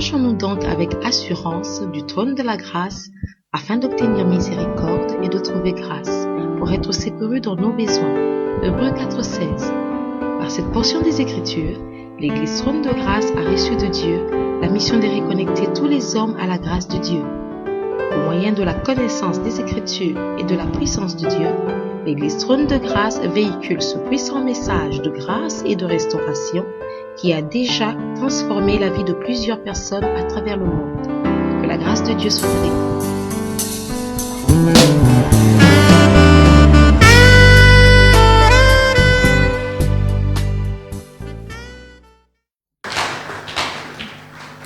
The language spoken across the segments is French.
Approchons-nous donc avec assurance du trône de la grâce afin d'obtenir miséricorde et de trouver grâce pour être secourus dans nos besoins. Hébreux 4,16. Par cette portion des Écritures, l'Église Trône de Grâce a reçu de Dieu la mission de reconnecter tous les hommes à la grâce de Dieu. Au moyen de la connaissance des Écritures et de la puissance de Dieu, l'Église Trône de Grâce véhicule ce puissant message de grâce et de restauration qui a déjà transformé la vie de plusieurs personnes à travers le monde. Que la grâce de Dieu soit avec vous.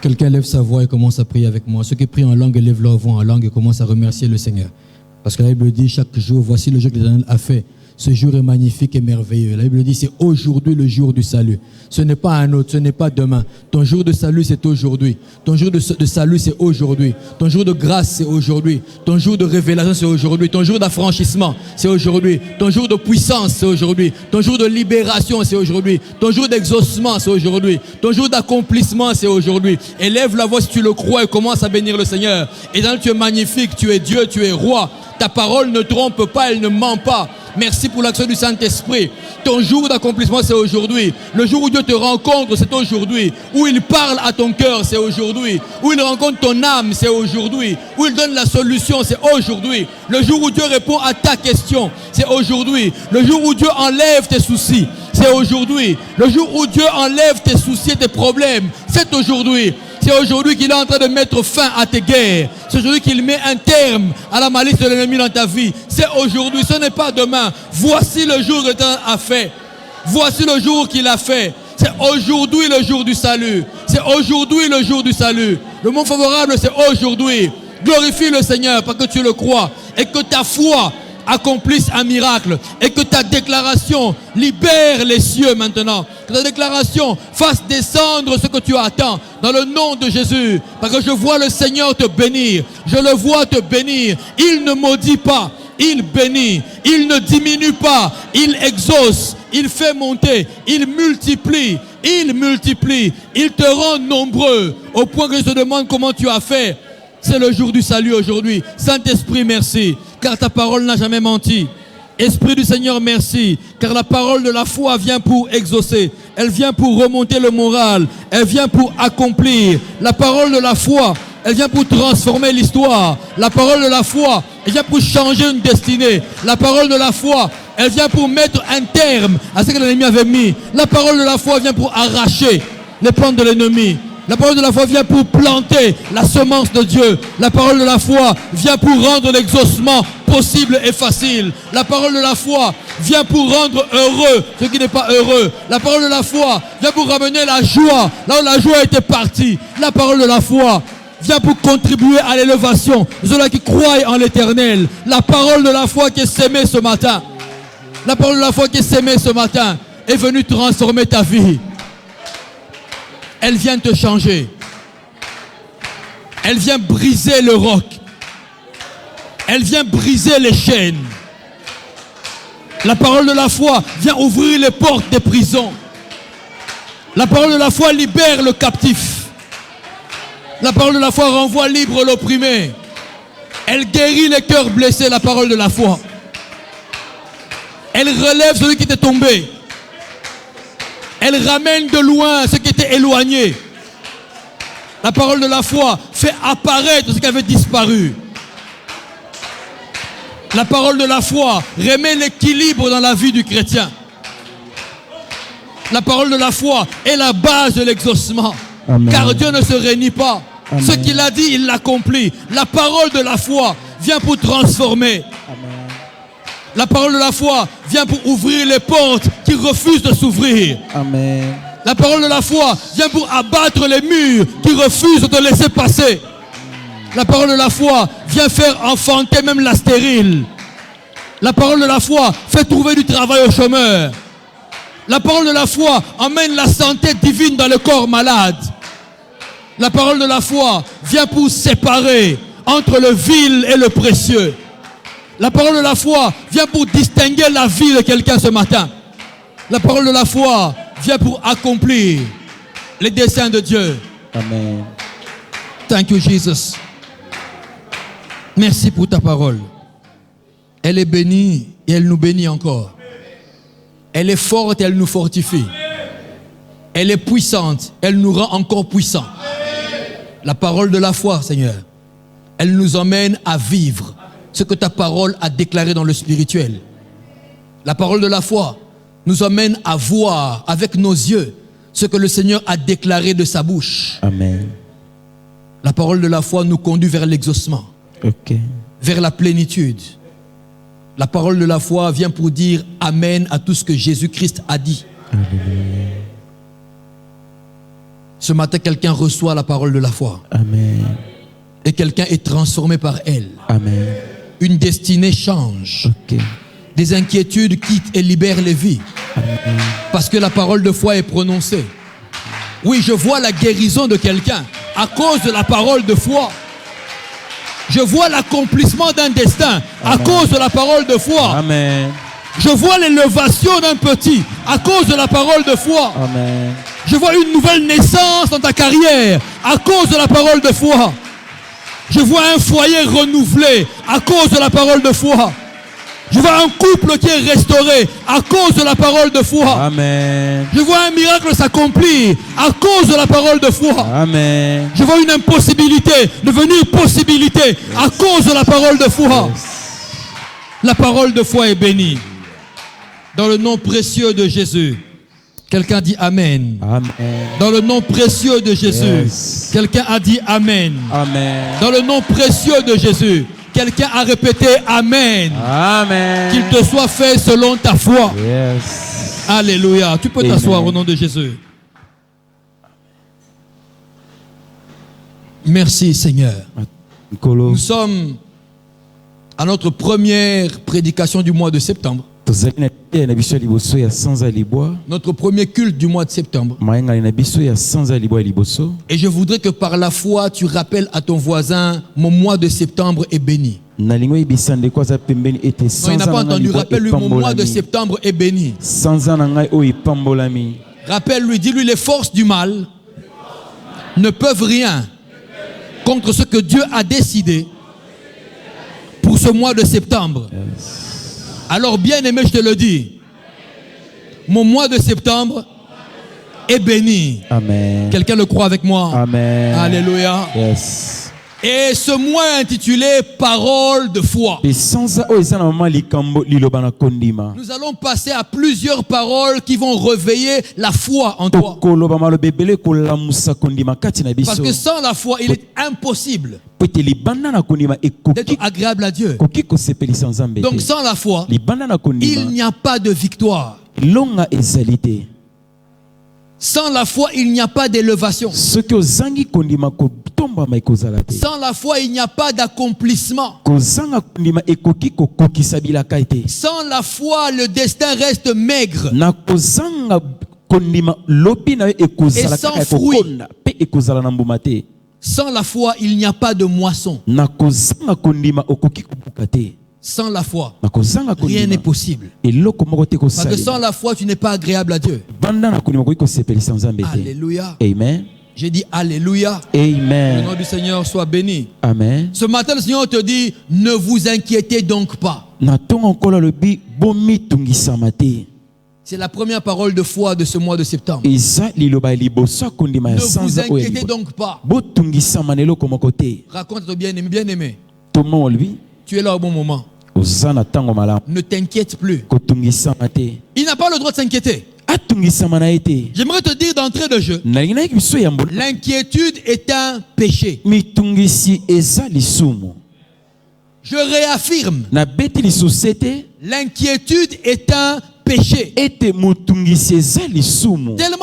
Quelqu'un lève sa voix et commence à prier avec moi. Ceux qui prient en langue lèvent leur voix en langue et commencent à remercier le Seigneur. Parce que la Bible dit chaque jour, voici le jour que l'Éternel a fait. Ce jour est magnifique et merveilleux. La Bible dit c'est aujourd'hui le jour du salut. Ce n'est pas un autre, ce n'est pas demain. Ton jour de salut c'est aujourd'hui. Ton jour de salut c'est aujourd'hui. Ton jour de grâce c'est aujourd'hui. Ton jour de révélation c'est aujourd'hui. Ton jour d'affranchissement c'est aujourd'hui. Ton jour de puissance c'est aujourd'hui. Ton jour de libération c'est aujourd'hui. Ton jour d'exaucement c'est aujourd'hui. Ton jour d'accomplissement c'est aujourd'hui. Élève la voix si tu le crois et commence à bénir le Seigneur. Éternel, tu es magnifique, tu es Dieu, tu es roi. Ta parole ne trompe pas, elle ne ment pas. Merci pour l'action du Saint-Esprit. Ton jour d'accomplissement, c'est aujourd'hui. Le jour où Dieu te rencontre, c'est aujourd'hui. Où il parle à ton cœur, c'est aujourd'hui. Où il rencontre ton âme, c'est aujourd'hui. Où il donne la solution, c'est aujourd'hui. Le jour où Dieu répond à ta question, c'est aujourd'hui. Le jour où Dieu enlève tes soucis, c'est aujourd'hui. Le jour où Dieu enlève tes soucis et tes problèmes, c'est aujourd'hui. C'est aujourd'hui qu'il est en train de mettre fin à tes guerres. C'est aujourd'hui qu'il met un terme à la malice de l'ennemi dans ta vie. C'est aujourd'hui, ce n'est pas demain. Voici le jour que Dieu a fait. Voici le jour qu'il a fait. C'est aujourd'hui le jour du salut. C'est aujourd'hui le jour du salut. Le mot favorable, c'est aujourd'hui. Glorifie le Seigneur parce que tu le crois et que ta foi accomplisse un miracle et que ta déclaration libère les cieux maintenant. Que ta déclaration fasse descendre ce que tu attends dans le nom de Jésus. Parce que je vois le Seigneur te bénir. Je le vois te bénir. Il ne maudit pas. Il bénit. Il ne diminue pas. Il exauce. Il fait monter. Il multiplie. Il multiplie. Il te rend nombreux. Au point que je te demande comment tu as fait. C'est le jour du salut aujourd'hui. Saint-Esprit, merci. Car ta parole n'a jamais menti. Esprit du Seigneur, merci. Car la parole de la foi vient pour exaucer. Elle vient pour remonter le moral. Elle vient pour accomplir. La parole de la foi, elle vient pour transformer l'histoire. La parole de la foi, elle vient pour changer une destinée. La parole de la foi, elle vient pour mettre un terme à ce que l'ennemi avait mis. La parole de la foi vient pour arracher les plans de l'ennemi. La parole de la foi vient pour planter la semence de Dieu. La parole de la foi vient pour rendre l'exaucement possible et facile. La parole de la foi vient pour rendre heureux ce qui n'est pas heureux. La parole de la foi vient pour ramener la joie là où la joie était partie. La parole de la foi vient pour contribuer à l'élévation de ceux-là qui croient en l'Éternel. La parole de la foi qui est sémée ce matin. La parole de la foi qui est sémée ce matin est venue transformer ta vie. Elle vient te changer. Elle vient briser le roc. Elle vient briser les chaînes. La parole de la foi vient ouvrir les portes des prisons. La parole de la foi libère le captif. La parole de la foi renvoie libre l'opprimé. Elle guérit les cœurs blessés, la parole de la foi. Elle relève celui qui était tombé. Elle ramène de loin ce qui était éloigné. La parole de la foi fait apparaître ce qui avait disparu. La parole de la foi remet l'équilibre dans la vie du chrétien. La parole de la foi est la base de l'exaucement. Car Dieu ne se réunit pas. Amen. Ce qu'il a dit, il l'accomplit. La parole de la foi vient pour transformer. Amen. La parole de la foi vient pour ouvrir les portes qui refusent de s'ouvrir. Amen. La parole de la foi vient pour abattre les murs qui refusent de te laisser passer. La parole de la foi vient faire enfanter même la stérile. La parole de la foi fait trouver du travail aux chômeurs. La parole de la foi emmène la santé divine dans le corps malade. La parole de la foi vient pour séparer entre le vil et le précieux. La parole de la foi vient pour distinguer la vie de quelqu'un ce matin. La parole de la foi vient pour accomplir les desseins de Dieu. Amen. Thank you, Jesus. Merci pour ta parole. Elle est bénie et elle nous bénit encore. Elle est forte et elle nous fortifie. Elle est puissante, elle nous rend encore puissants. La parole de la foi, Seigneur, elle nous emmène à vivre ce que ta parole a déclaré dans le spirituel. La parole de la foi nous emmène à voir avec nos yeux ce que le Seigneur a déclaré de sa bouche. Amen. La parole de la foi nous conduit vers l'exaucement, vers la plénitude. La parole de la foi vient pour dire Amen à tout ce que Jésus-Christ a dit. Amen. Ce matin, quelqu'un reçoit la parole de la foi. Amen. Et quelqu'un est transformé par elle. Amen. Une destinée change. Des inquiétudes quittent et libèrent les vies. Amen. Parce que la parole de foi est prononcée. Oui, je vois la guérison de quelqu'un à cause de la parole de foi. Je vois l'accomplissement d'un destin à cause de la parole de foi. Amen. Je vois l'élévation d'un petit à cause de la parole de foi. Amen. Je vois une nouvelle naissance dans ta carrière à cause de la parole de foi. Je vois un foyer renouvelé à cause de la parole de foi. Je vois un couple qui est restauré à cause de la parole de foi. Amen. Je vois un miracle s'accomplir à cause de la parole de foi. Amen. Je vois une impossibilité devenir possibilité à cause de la parole de foi. La parole de foi est bénie. Dans le nom précieux de Jésus. Quelqu'un dit Amen. Amen. Dans le nom précieux de Jésus. Quelqu'un a dit Amen. Amen. Dans le nom précieux de Jésus. Quelqu'un a répété Amen. Amen. Qu'il te soit fait selon ta foi. Yes. Alléluia. Tu peux t'asseoir au nom de Jésus. Merci Seigneur. Nous sommes à notre première prédication du mois de septembre. Notre premier culte du mois de septembre. Et je voudrais que par la foi, tu rappelles à ton voisin, mon mois de septembre est béni. Non, il n'a pas entendu. Rappelle-lui, mon mois de septembre est béni. Rappelle-lui, dis-lui, les forces du mal ne peuvent rien contre ce que Dieu a décidé pour ce mois de septembre. Alors, bien aimé, je te le dis, mon mois de septembre est béni. Amen. Quelqu'un le croit avec moi? Amen. Alléluia. Yes. Et ce mois est intitulé Parole de foi. Nous allons passer à plusieurs paroles qui vont réveiller la foi en toi. Parce que sans la foi, il est impossible d'être agréable à Dieu. Donc sans la foi, il n'y a pas de victoire. Sans la foi, il n'y a pas d'élévation. Sans la foi, il n'y a pas d'accomplissement. Sans la foi, le destin reste maigre et sans fruit. Sans la foi, il n'y a pas de moisson. Sans la foi, rien n'est possible. Parce que sans la foi, tu n'es pas agréable à Dieu. Alléluia. Amen. J'ai dit Alléluia. Amen. Le nom du Seigneur soit béni. Amen. Ce matin, le Seigneur te dit, ne vous inquiétez donc pas. C'est la première parole de foi de ce mois de septembre. Ne vous inquiétez donc pas. Raconte-toi bien-aimé. Tu es là au bon moment. Ne t'inquiète plus. Il n'a pas le droit de s'inquiéter. J'aimerais te dire d'entrée de jeu, l'inquiétude est un péché. Je réaffirme, l'inquiétude est un péché. Tellement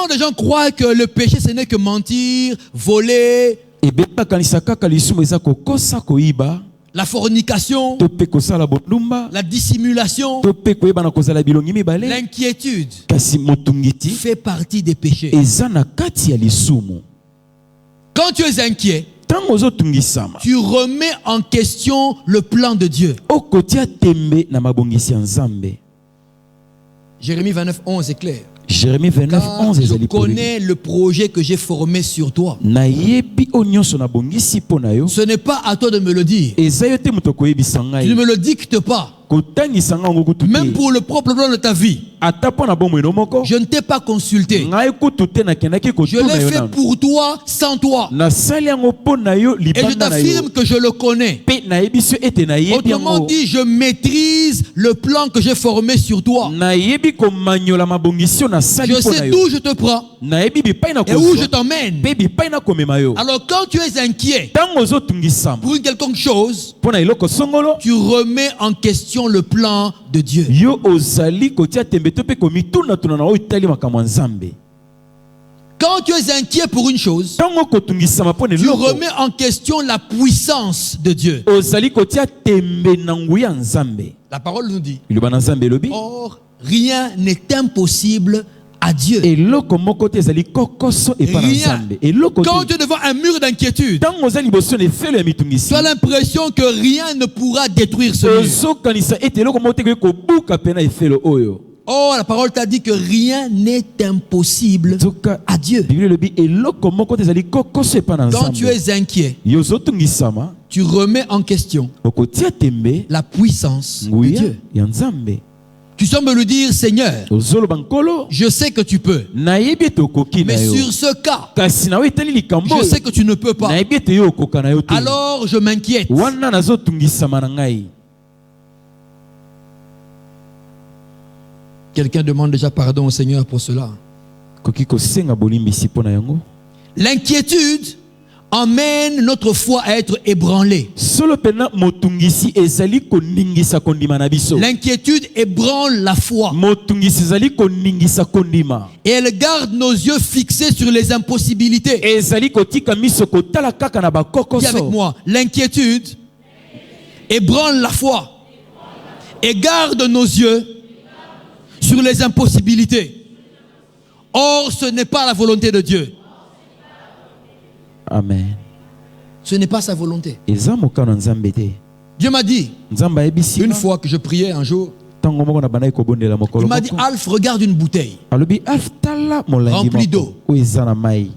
de gens croient que le péché ce n'est que mentir, voler, la fornication, la dissimulation. L'inquiétude fait partie des péchés. Quand tu es inquiet, tu remets en question le plan de Dieu. Jérémie 29, 11 est clair. Jérémie 29, Car 11. je ezali polele. connais le projet que j'ai formé sur toi. Nayebi o nyonso na bongisi mpo na yo. Ce n'est pas à toi de me le dire. Eza yo te moto koyebisa Tu ne ngai. me le dictes pas. Kotangisa nga ngo kutu te. Même pour le propre plan de ta vie. Ata mpo na bomoi no moko. Je ne t'ai pas consulté. Ngai kutu te nakendaki Je kotuna l'ai yo fait nanu. pour toi, sans toi. Nasali yango mpo na yo Et je libanda na yo. t'affirme que je le connais. Pe nayebi so ete nayebi Autrement yango. dit, je maîtrise le plan que j'ai formé sur toi. Nayebi komanyola mabongisio nasali Je mpo na sais yo. d'où je te prends Nayebi bipai na et où je kozwa. t'emmène. Pe bipai na komema yo. Alors quand tu es inquiet Ntango ozotungisama pour une quelconque chose, mpo na eloko songolo, tu remets en question le plan de Dieu. yo ozali kotia tembe to mpe komituna-tuna na oyo etali makambo ya Nzambe. Quand tu es inquiet pour une chose, Ntango kotungisama mpo na tu eloko, remets en question la puissance de Dieu. ozali kotia tembe na nguya ya Nzambe. La parole nous dit, Liloba na Nzambe elobi, or, rien n'est impossible à Dieu. eloko moko te ezali kokoso epa na Rien. Nzambe. Eloko Quand te. tu es devant un mur d'inquiétude, Ntango oza liboso na efelo ya mitungisi, tu as l'impression que rien ne pourra détruire ce mur. ozokanisa ete eloko moko te koki kobuka mpe na efelo oyo. Or, la parole t'a dit que rien n'est impossible Nzoka à Dieu. Bible elobi eloko moko te ezali kokoso epa na Quand tu Nzambe. es inquiet, Yo ozotungisama, tu remets en question okotia tembe la puissance de nguya Dieu. ya Nzambe. Tu sembles lui dire, Seigneur, Ozoloba nkolo, je sais que tu peux, nayebi ete okoki na mais yo. sur ce cas, Kasi na yo etali likambo je oyo, sais que tu ne peux pas. nayebi ete yo okoka na yo te. Alors je m'inquiète. Wana nazotungisama na ngai. Quelqu'un demande déjà pardon au Seigneur pour cela. Koki kosenga bolimbisi mpo na yango. L'inquiétude emmène notre foi à être ébranlée. Solo pena motungisi ezali koningisa kondima na biso. L'inquiétude ébranle la foi. Motungisi ezali koningisa kondima. Et elle garde nos yeux fixés sur les impossibilités. Ezali kotika miso kotala kaka na Dis avec bakokoso. moi, l'inquiétude ébranle la foi et garde nos yeux sur les impossibilités. Or, ce n'est pas la volonté de Dieu. Amen. Ce n'est pas sa volonté. Eza mokano Nzambe te. Dieu m'a dit, Nzambe ayebisi une fois que je priais un jour, tango moko na bandaki kobondela mokolo il m'a dit, moko. Alf, regarde une bouteille. Alobi aftala molangi Rempli d'eau. moko oyo eza na mai.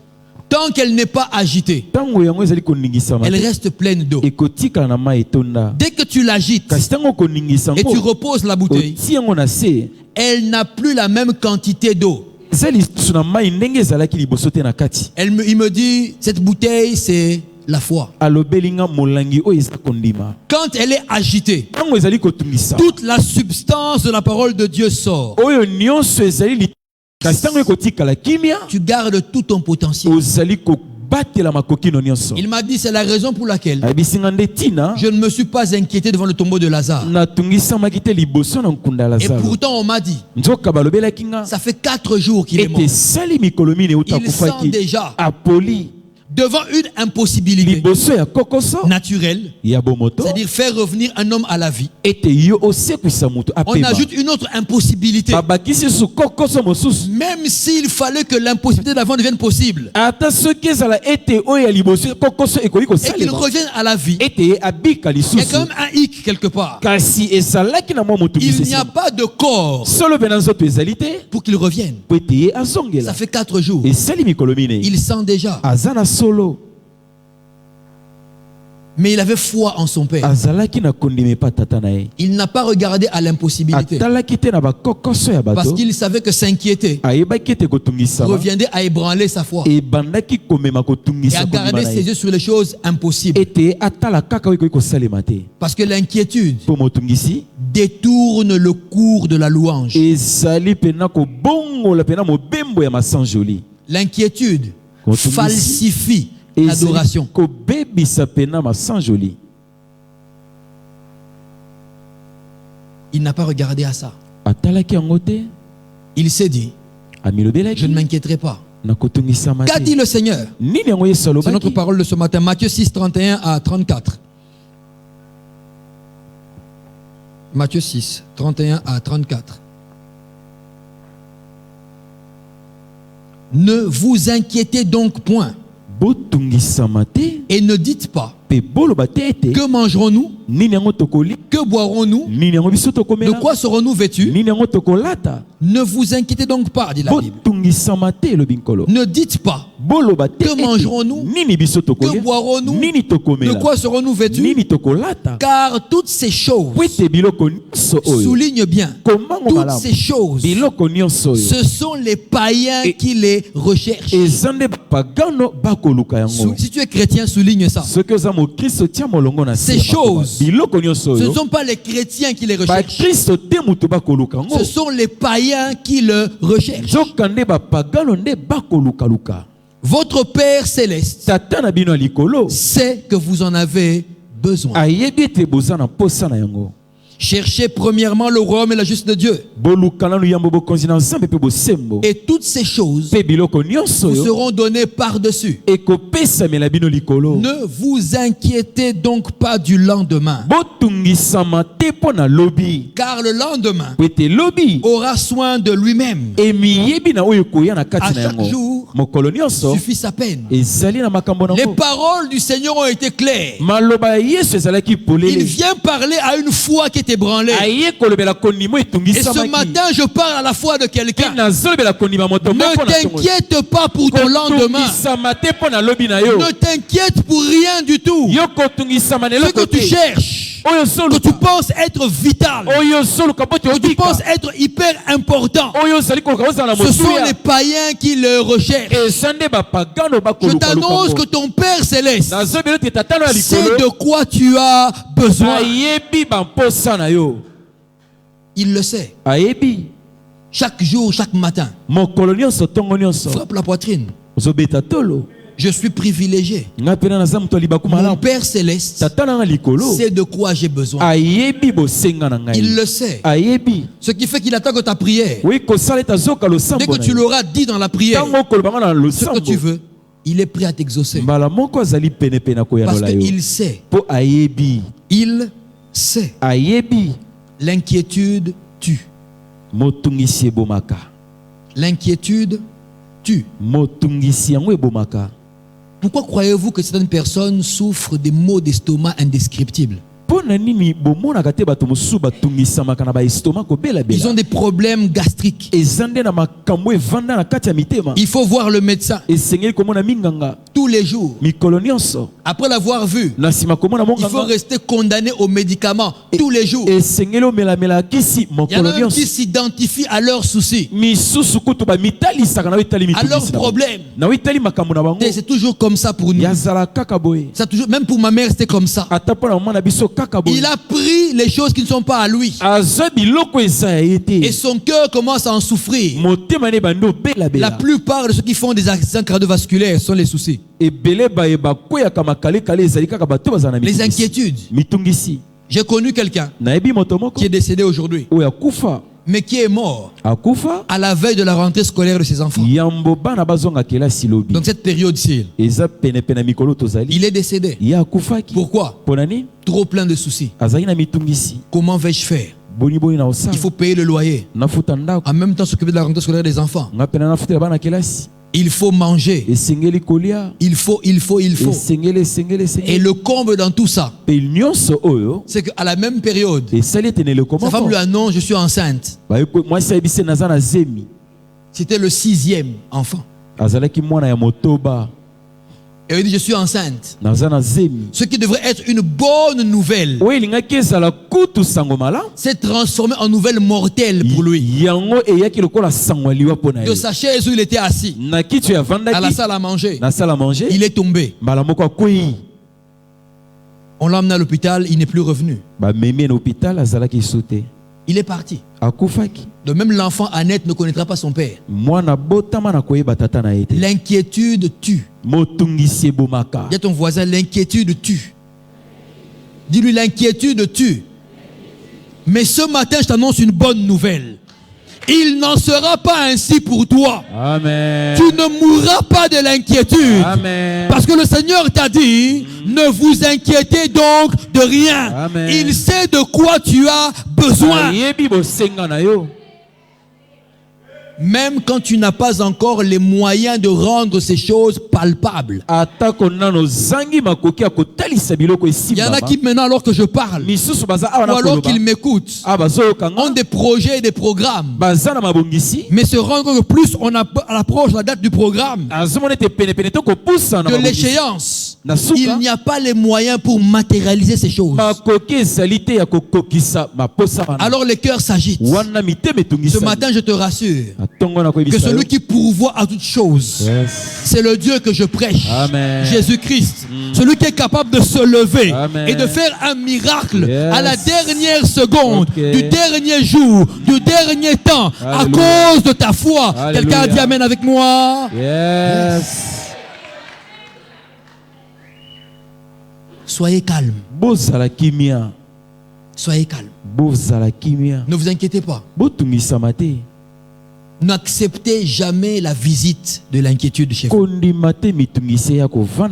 Tant qu'elle n'est pas agitée, Tango yango ezali koningisama elle te, reste pleine d'eau. ekotikala na mai etonda. Dès que tu l'agites Kasi tango koningisa et tu yango, reposes la bouteille, otie yango na se, elle n'a plus la même quantité d'eau. eza lisusu na mai ndenge ezalaki liboso te na kati. Il me dit, cette bouteille, c'est la foi. Alobeli nga molangi oyo eza kondima. Quand elle est agitée, Tango ezali kotungisa, toute la substance de la parole de Dieu sort. oyo nyonso ezali li. Kasi tango ekotikala kimia, Tu gardes tout ton potentiel. ozali kobatela makoki no nyonso. Il m'a dit, c'est la raison pour laquelle Ayebisi nga nde tina, je ne me suis pas inquiété devant le tombeau de Lazare. natungisamaki te liboso na nkunda ya Et Lazaro. pourtant, on m'a dit, Nzoka balobelaki nga, ça fait 4 jours qu'il est mort. ete sali mikolo mine euta Il sent kufaki, déjà, apoli devant une impossibilité liboso ya kokoso naturelle, ya bomoto, c'est-à-dire faire revenir un homme à la vie. ete yo osekwisa moto On apema. ajoute une autre impossibilité. Babakisi su kokoso mosusu. Même s'il fallait que l'impossibilité d'avant devienne possible Ata soki ezala ete oyo ya liboso kokoso ekoki et qu'il kosalema, revienne à la vie, ete ye abika il y a lisusu. quand même un hic quelque part. Kasi ezalaki na mwa moto Il n'y bisesi. a pas de corps Solo pena nzoto ezali te pour qu'il revienne. po ete ye Ça azongela. fait 4 jours. Esali mikolo mine. Il sent déjà. Aza na solo. Mais il avait foi en son père. Azalaki na kondima pa tata na ye. Il n'a pas regardé à l'impossibilité. Atalaki te na bakokoso ya Parce bato. qu'il savait que s'inquiéter Ayebaki ete kotungisama. reviendrait à ébranler sa foi Ebandaki komema et kotungisa à kondima garder na ses ye. yeux sur les choses impossibles. Ete atala kaka oyo ekoki kosalema te. Parce que l'inquiétude Po motungisi détourne le cours de la louange. ezali pena kobongola pena mobembo ya masanjoli. L'inquiétude Quand on dit falsifie Ezali l'adoration. kobebisa pena masanjoli. Il n'a pas regardé à ça. Atalaki yango te, Il s'est dit, amilobelaki je ne m'inquiéterai pas. na kotungisama Qu'a dit te. le Seigneur? Nini yango Yesu C'est notre alobaki? parole de ce matin. Matthieu 6, 31 à 34. Matthieu 6, 31 à 34. Ne vous inquiétez donc point Botungisama te, et ne dites pas, pe Que mangerons-nous? Que boirons-nous? De quoi serons-nous vêtus? Ne vous inquiétez donc pas, dit la Bible. Ne dites pas. Que mangerons-nous? Que boirons-nous? De quoi serons-nous vêtus? Car toutes ces choses, souligne bien, toutes ces choses, ce sont les païens qui les recherchent. Si tu es chrétien, souligne ça. Ces choses, ce ne sont pas les chrétiens qui les recherchent. Ce sont les païens qui le recherchent. Votre Père Céleste sait que vous en avez besoin. Cherchez premièrement le royaume et la justice de Dieu. Et toutes ces choses vous seront données par-dessus. Ne vous inquiétez donc pas du lendemain. Car le lendemain aura soin de lui-même. À chaque jour suffit sa peine. Les paroles du Seigneur ont été claires. Il vient parler à une foi qui est ébranlé. Et ce matin, je parle à la foi de quelqu'un. Ne t'inquiète pas pour ton lendemain. Ne t'inquiète pour rien du tout. Ce que tu cherches, que tu penses être vital, que tu penses être hyper important, ce sont les païens qui le recherchent. Je t'annonce que ton Père Céleste sait de quoi tu as besoin. Il le sait. Chaque jour, chaque matin, frappe la poitrine. Je suis privilégié. Mon Père Céleste sait de quoi j'ai besoin. Il le sait. Ce qui fait qu'il attend que ta prière, dès que tu l'auras dit dans la prière, ce que tu veux, il est prêt à t'exaucer. Parce qu'il sait. Il sait. L'inquiétude tue. L'inquiétude tue. Pourquoi croyez-vous que certaines personnes souffrent des maux d'estomac indescriptibles? Ils ont des problèmes gastriques. Il faut voir le médecin tous les jours. Après l'avoir vu, il faut rester condamné aux médicaments tous les jours. Il y en a même qui s'identifient à leurs soucis, à leurs problèmes. C'est toujours comme ça pour nous. Même pour ma mère, c'était comme ça. Il a pris les choses qui ne sont pas à lui. Et son cœur commence à en souffrir. La plupart de ceux qui font des accidents cardiovasculaires sont les soucis. Les inquiétudes. J'ai connu quelqu'un qui est décédé aujourd'hui, mais qui est mort à la veille de la rentrée scolaire de ses enfants. Donc cette période-ci, il est décédé. Pourquoi? Trop plein de soucis. Comment vais-je faire? Il faut payer le loyer, en même temps s'occuper de la rentrée scolaire des enfants. Il faut manger. Il faut. Et le comble dans tout ça, c'est qu'à la même période, sa femme lui annonce: je suis enceinte. C'était le 6e enfant. Et il dit: je suis enceinte. Ce qui devrait être une bonne nouvelle s'est transformé en nouvelle mortelle pour lui. De sa chaise où il était assis à la salle à manger, il est tombé. On l'a emmené à l'hôpital, il n'est plus revenu. Il est parti. De même, l'enfant Annette ne connaîtra pas son père. L'inquiétude tue. Dis à ton voisin: l'inquiétude tue. Dis-lui: l'inquiétude tue. Mais ce matin, je t'annonce une bonne nouvelle. Il n'en sera pas ainsi pour toi. Amen. Tu ne mourras pas de l'inquiétude. Amen. Parce que le Seigneur t'a dit: ne vous inquiétez donc de rien. Amen. Il sait de quoi tu as besoin. Même quand tu n'as pas encore les moyens de rendre ces choses palpables. Il y en a qui maintenant, alors que je parle, ou alors qu'ils m'écoutent, ont des projets et des programmes. Mais se rendre compte que plus on approche la date du programme, de l'échéance, il n'y a pas les moyens pour matérialiser ces choses. Alors les cœurs s'agitent. Ce matin, je te rassure que celui qui pourvoit à toutes choses, c'est le Dieu que je prêche, Jésus-Christ. Celui qui est capable de se lever et de faire un miracle à la dernière seconde, du dernier jour, du dernier temps, à cause de ta foi. Quelqu'un a dit amen avec moi? Soyez calme. Soyez calme. Ne vous inquiétez pas. N'acceptez jamais la visite de l'inquiétude chez vous.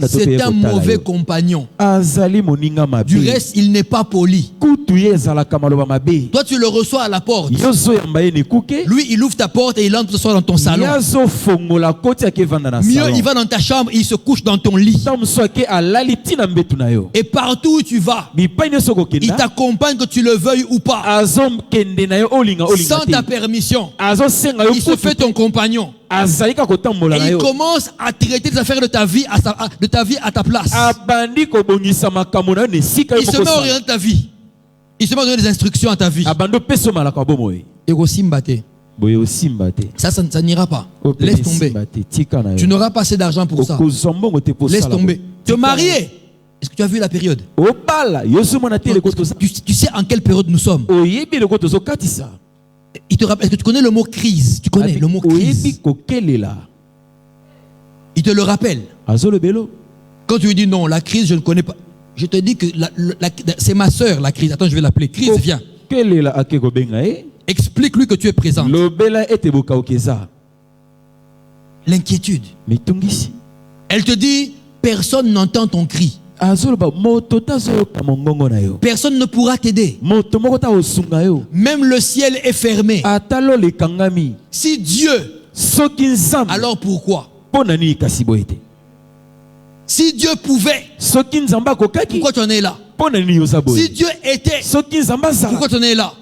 C'est un mauvais compagnon. Du reste, il n'est pas poli. Toi, tu le reçois à la porte. Lui, il ouvre ta porte et il entre ce soir dans ton salon. Mieux, il va dans ta chambre et il se couche dans ton lit. Et partout où tu vas, il t'accompagne que tu le veuilles ou pas. Sans ta permission. Il se fait ton compagnon. Et il commence à traiter des affaires de ta vie à ta place. Il se met à orienter ta vie. Il se met à donner des instructions à ta vie. Et aussi m'battre. Ça n'ira pas. Laisse tomber. Tu n'auras pas assez d'argent pour ça. Laisse tomber. Te marier. Est-ce que tu as vu la période? Tu sais en quelle période nous sommes? Il te rappelle, est-ce que tu connais le mot crise? Tu connais le mot crise? Il te le rappelle. Quand tu lui dis non, la crise, je ne connais pas. Je te dis que c'est ma soeur, la crise. Attends, je vais l'appeler. Crise, viens. Explique-lui que tu es présente. L'inquiétude. Elle te dit, personne n'entend ton cri. Personne ne pourra t'aider. Même le ciel est fermé. Si Dieu, alors pourquoi? Si Dieu pouvait, pourquoi tu en es là? Si Dieu était, pourquoi tu en es là?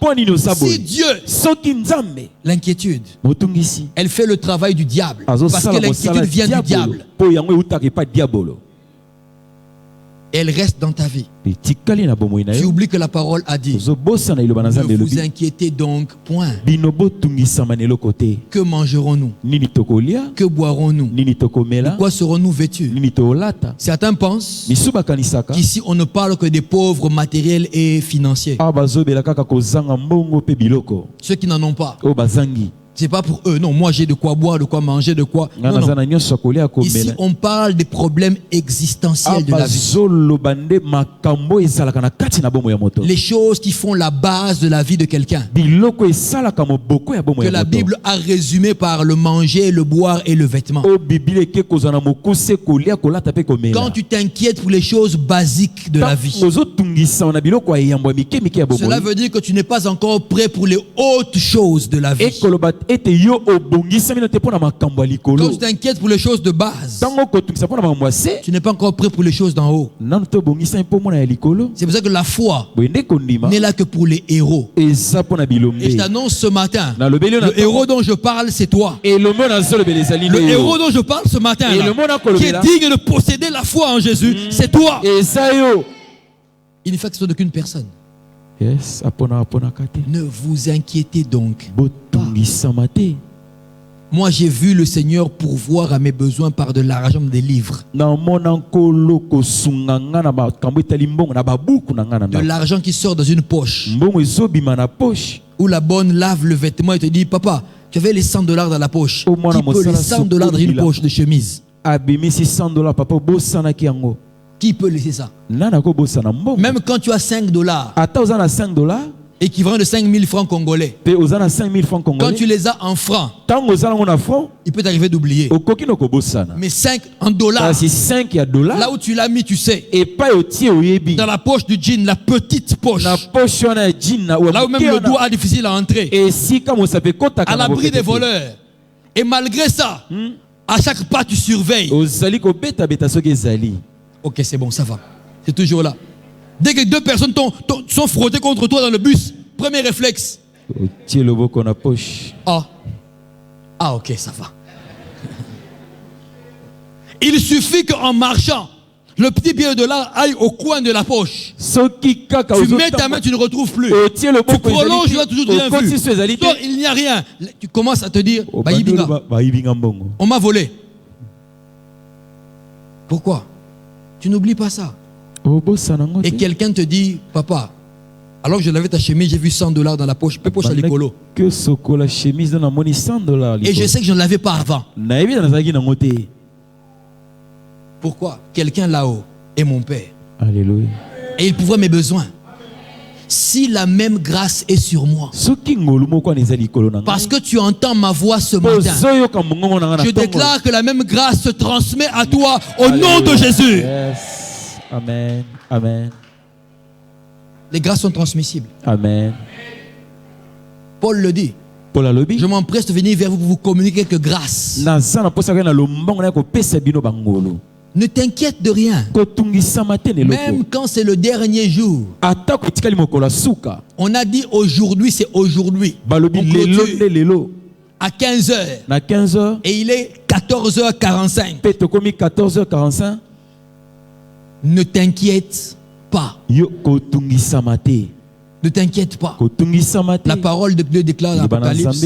Si Dieu, l'inquiétude, elle fait le travail du diable. Parce que l'inquiétude vient du diable. Elle reste dans ta vie. Tu oublies que la parole a dit, ne vous inquiétez donc point. Que mangerons-nous? Que boirons-nous? De quoi serons-nous vêtus? Certains pensent qu'ici on ne parle que des pauvres matériels et financiers. Ceux qui n'en ont pas. C'est pas pour eux. Non, moi j'ai de quoi boire, de quoi manger, de quoi. Non, non. Ici, on parle des problèmes existentiels de la vie. Les choses qui font la base de la vie de quelqu'un. Que la Bible a résumé par le manger, le boire et le vêtement. Quand tu t'inquiètes pour les choses basiques de la vie, cela veut dire que tu n'es pas encore prêt pour les hautes choses de la vie. Quand tu t'inquiètes pour les choses de base, tu n'es pas encore prêt pour les choses d'en haut. C'est pour ça que la foi n'est là que pour les héros. Et je t'annonce ce matin, le héros dont je parle, c'est toi. Le héros dont je parle ce matin, qui est digne de posséder la foi en Jésus, c'est toi. Il ne fait que d'aucune personne. Ne vous inquiétez donc pas. Moi j'ai vu le Seigneur pourvoir à mes besoins par de l'argent des livres. De l'argent qui sort dans une poche. Où la bonne lave le vêtement et te dit, papa, tu avais les $100 dans la poche. Qui peut les $100 dans une poche de chemise? Qui peut laisser ça? Même quand tu as $5, équivalent de 5000 francs congolais, quand tu les as en francs, il peut t'arriver d'oublier. Mais 5 en dollars, là où tu l'as mis, tu sais, dans la poche du jean, la petite poche, là où même le doigt est difficile à entrer, à l'abri des voleurs. Et malgré ça, à chaque pas, tu surveilles. Ok, c'est bon, ça va. C'est toujours là. Dès que 2 personnes sont frottées contre toi dans le bus, premier réflexe. Ah, ok, ça va. Il suffit qu'en marchant, le petit billet de $1 aille au coin de la poche. Tu mets ta main, tu ne retrouves plus. Tu prolonges, tu n'as toujours rien vu. Donc, il n'y a rien. Tu commences à te dire, on m'a volé. Pourquoi? Tu n'oublies pas ça. Et quelqu'un te dit, papa, alors que je lavais ta chemise, j'ai vu $100 dans la poche, poche à l'écolo. Et je sais que je ne l'avais pas avant. Pourquoi? Quelqu'un là-haut est mon Père. Alléluia. Et il pourvoit mes besoins. Si la même grâce est sur moi, parce que tu entends ma voix ce matin, je déclare que la même grâce se transmet à toi au nom de Jésus. Yes. Amen. Amen. Les grâces sont transmissibles. Amen. Paul le dit. Je m'empresse de venir vers vous pour vous communiquer quelques grâces. Ne t'inquiète de rien. Même quand c'est le dernier jour. On a dit aujourd'hui, c'est aujourd'hui. À 15h. Et il est 14h45. Ne t'inquiète pas. Ne t'inquiète pas. La parole de Dieu déclare dans l'Apocalypse: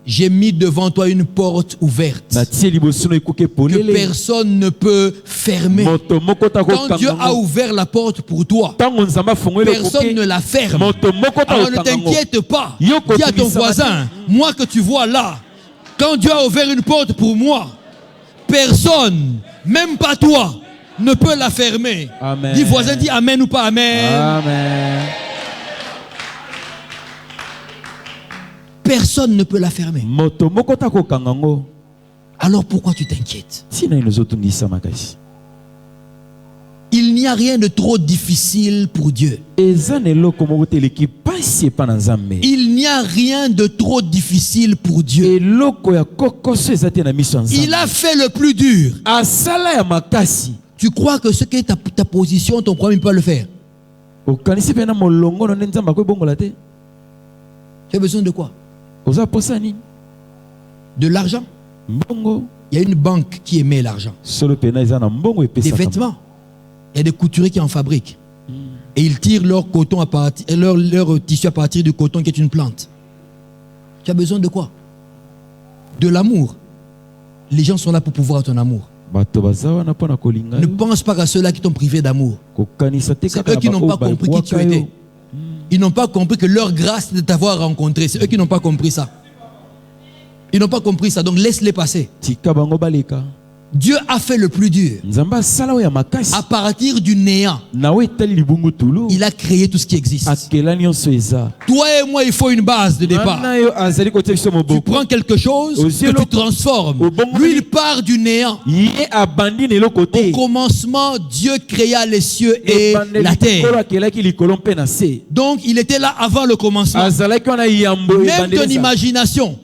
j'ai mis devant toi une porte ouverte que personne ne peut fermer. Quand Dieu a ouvert la porte pour toi, personne ne la ferme. Alors ne t'inquiète pas. Dis à ton voisin, moi que tu vois là, quand Dieu a ouvert une porte pour moi, personne, même pas toi, ne peut la fermer. Amen. Dis voisin, dis amen ou pas amen. Amen. Personne ne peut la fermer. Alors pourquoi tu t'inquiètes? Il n'y a rien de trop difficile pour Dieu. Il n'y a rien de trop difficile pour Dieu. Il a fait le plus dur. Tu crois que ce qui est ta position, ton problème, il peut le faire? Tu as besoin de quoi? De l'argent. Il y a une banque qui émet l'argent. Des vêtements. Il y a des couturiers qui en fabriquent. Et ils tirent leur coton à partir, leur tissu à partir du coton qui est une plante. Tu as besoin de quoi? De l'amour. Les gens sont là pour pouvoir ton amour. Ne pense pas à ceux-là qui t'ont privé d'amour. C'est eux qui n'ont pas compris qui tu étais. Ils n'ont pas compris que leur grâce c'est de t'avoir rencontré. C'est eux qui n'ont pas compris ça. Ils n'ont pas compris ça, donc laisse-les passer. Dieu a fait le plus dur. À partir du néant, il a créé tout ce qui existe. Toi et moi, il faut une base de départ. Tu prends quelque chose que tu transformes. Lui, il part du néant. Au commencement, Dieu créa les cieux et la terre. Donc, il était là avant le commencement. Même ton imagination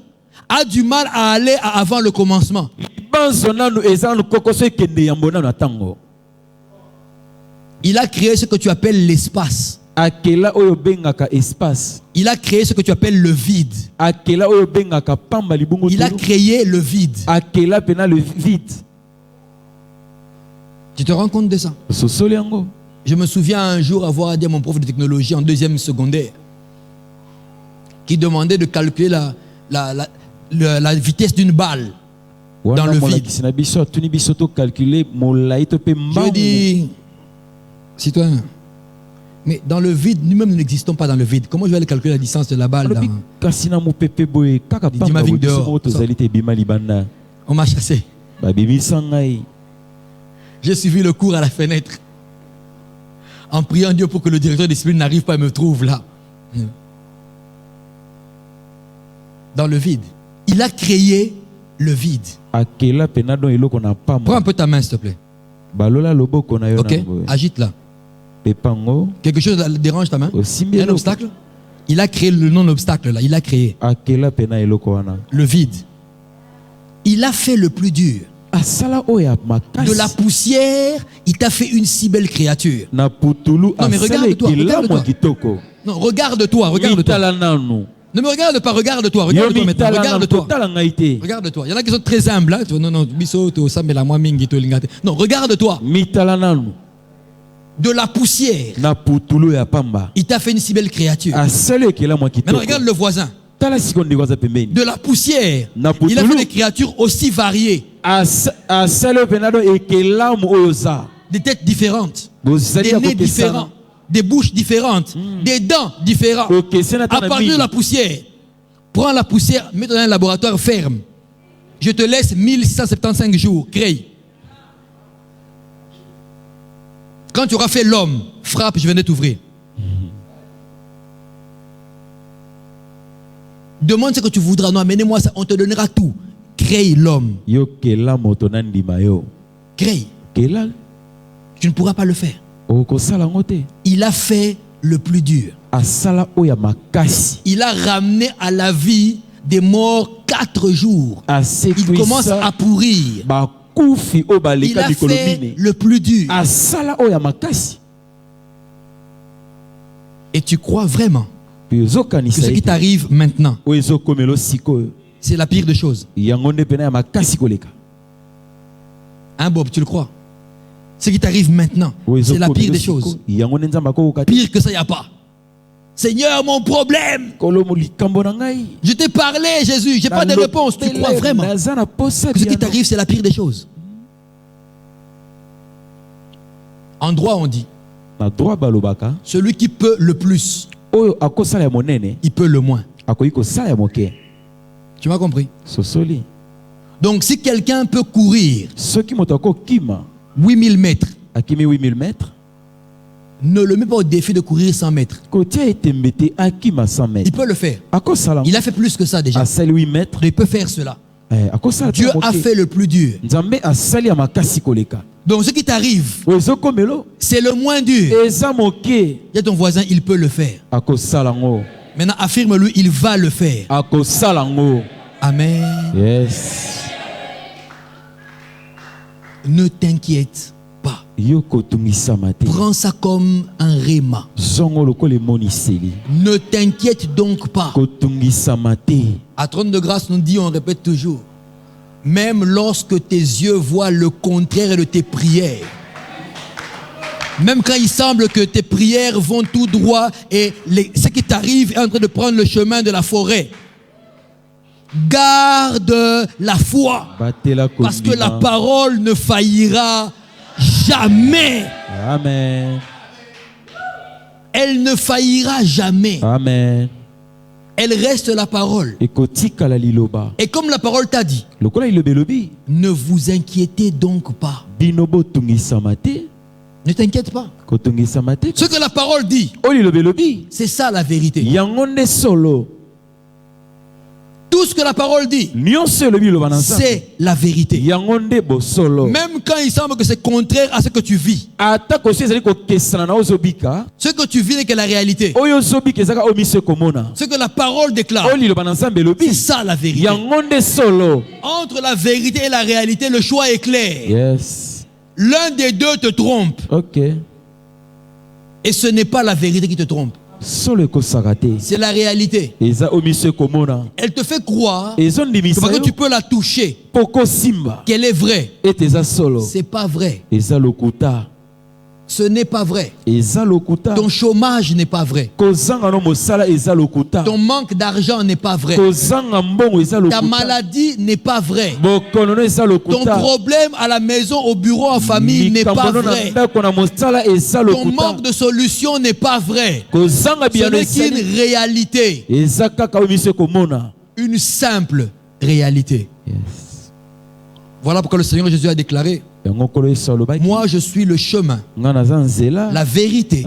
a du mal à aller avant le commencement. Il a créé ce que tu appelles l'espace. Il a créé ce que tu appelles le vide. Il a créé le vide. Tu te rends compte de ça? Je me souviens un jour avoir dit à mon prof de technologie en 2e secondaire qui demandait de calculer la vitesse d'une balle dans le vide. Je dis, citoyen, mais dans le vide, nous-mêmes nous n'existons pas dans le vide. Comment je vais aller calculer la distance de la balle dans... On m'a chassé. J'ai suivi le cours à la fenêtre en priant Dieu pour que le directeur de discipline n'arrive pas et me trouve là. Dans le vide. Il a créé le vide. Prends un peu ta main, s'il te plaît. Ok, agite là. Quelque chose dérange ta main? Un obstacle? Il a créé le non-obstacle là. Il a créé le vide. Il a fait le plus dur. De la poussière, il t'a fait une si belle créature. Non, mais regarde-toi. Non, regarde-toi. Ne me regarde pas, regarde-toi maintenant. Regarde-toi. Il y en a qui sont très humbles. Hein? Non, regarde-toi. De la poussière, il t'a fait une si belle créature. Maintenant, regarde le voisin. De la poussière, il a fait des créatures aussi variées. Des têtes différentes, des nez différents, des bouches différentes, des dents différentes. À partir de la poussière, prends la poussière, mets-la dans un laboratoire ferme. Je te laisse 1675 jours, crée. Quand tu auras fait l'homme, frappe, je viens de t'ouvrir. Demande ce que tu voudras. Non, amenez-moi ça, on te donnera tout. Crée l'homme. Crée. Tu ne pourras pas le faire. Il a fait le plus dur. Il a ramené à la vie des morts 4 jours. Il commence à pourrir. Il a fait le plus dur. Et tu crois vraiment que ce qui t'arrive maintenant, c'est la pire des choses? Hein, Bob, tu le crois? Ce qui t'arrive maintenant, c'est la pire des choses. Pire que ça, il n'y a pas. Seigneur, mon problème. Je t'ai parlé, Jésus, je n'ai pas de réponse. Tu crois vraiment que ce qui t'arrive, c'est la pire des choses? En droit, on dit, celui qui peut le plus, il peut le moins. Tu m'as compris? Donc si quelqu'un peut courir 8000 mètres, ne le mets pas au défi de courir 100 mètres. Il peut le faire. Il a fait plus que ça déjà. Il peut faire cela. Dieu a fait le plus dur. Donc ce qui t'arrive, c'est le moins dur. Il y a ton voisin, il peut le faire. Maintenant affirme-lui, il va le faire. Amen. Yes. Ne t'inquiète pas. Prends ça comme un réma. Ne t'inquiète donc pas. À trône de grâce, nous dit, on répète toujours, même lorsque tes yeux voient le contraire de tes prières, même quand il semble que tes prières vont tout droit et ce qui t'arrive est en train de prendre le chemin de la forêt, garde la foi, parce que la parole ne faillira jamais. Amen. Elle ne faillira jamais. Amen. Elle reste la parole. Et comme la parole t'a dit, ne vous inquiétez donc pas. Ne t'inquiète pas. Ce que la parole dit, c'est ça la vérité. Tout ce que la parole dit, c'est la vérité. Même quand il semble que c'est contraire à ce que tu vis. Ce que tu vis n'est que la réalité. Ce que la parole déclare, c'est ça la vérité. Entre la vérité et la réalité, le choix est clair. Yes. L'un des deux te trompe. Et ce n'est pas la vérité qui te trompe. C'est la réalité. Elle te fait croire que parce que tu peux la toucher, qu'elle est vraie. C'est pas vrai. Ce n'est pas vrai. Ton chômage n'est pas vrai. Ton manque d'argent n'est pas vrai. Ta maladie n'est pas vraie. Ton problème à la maison, au bureau, en famille n'est pas vrai. Ton manque de solution n'est pas vrai. Ce n'est qu'une réalité. Une simple réalité. Voilà pourquoi le Seigneur Jésus a déclaré: moi je suis le chemin, la vérité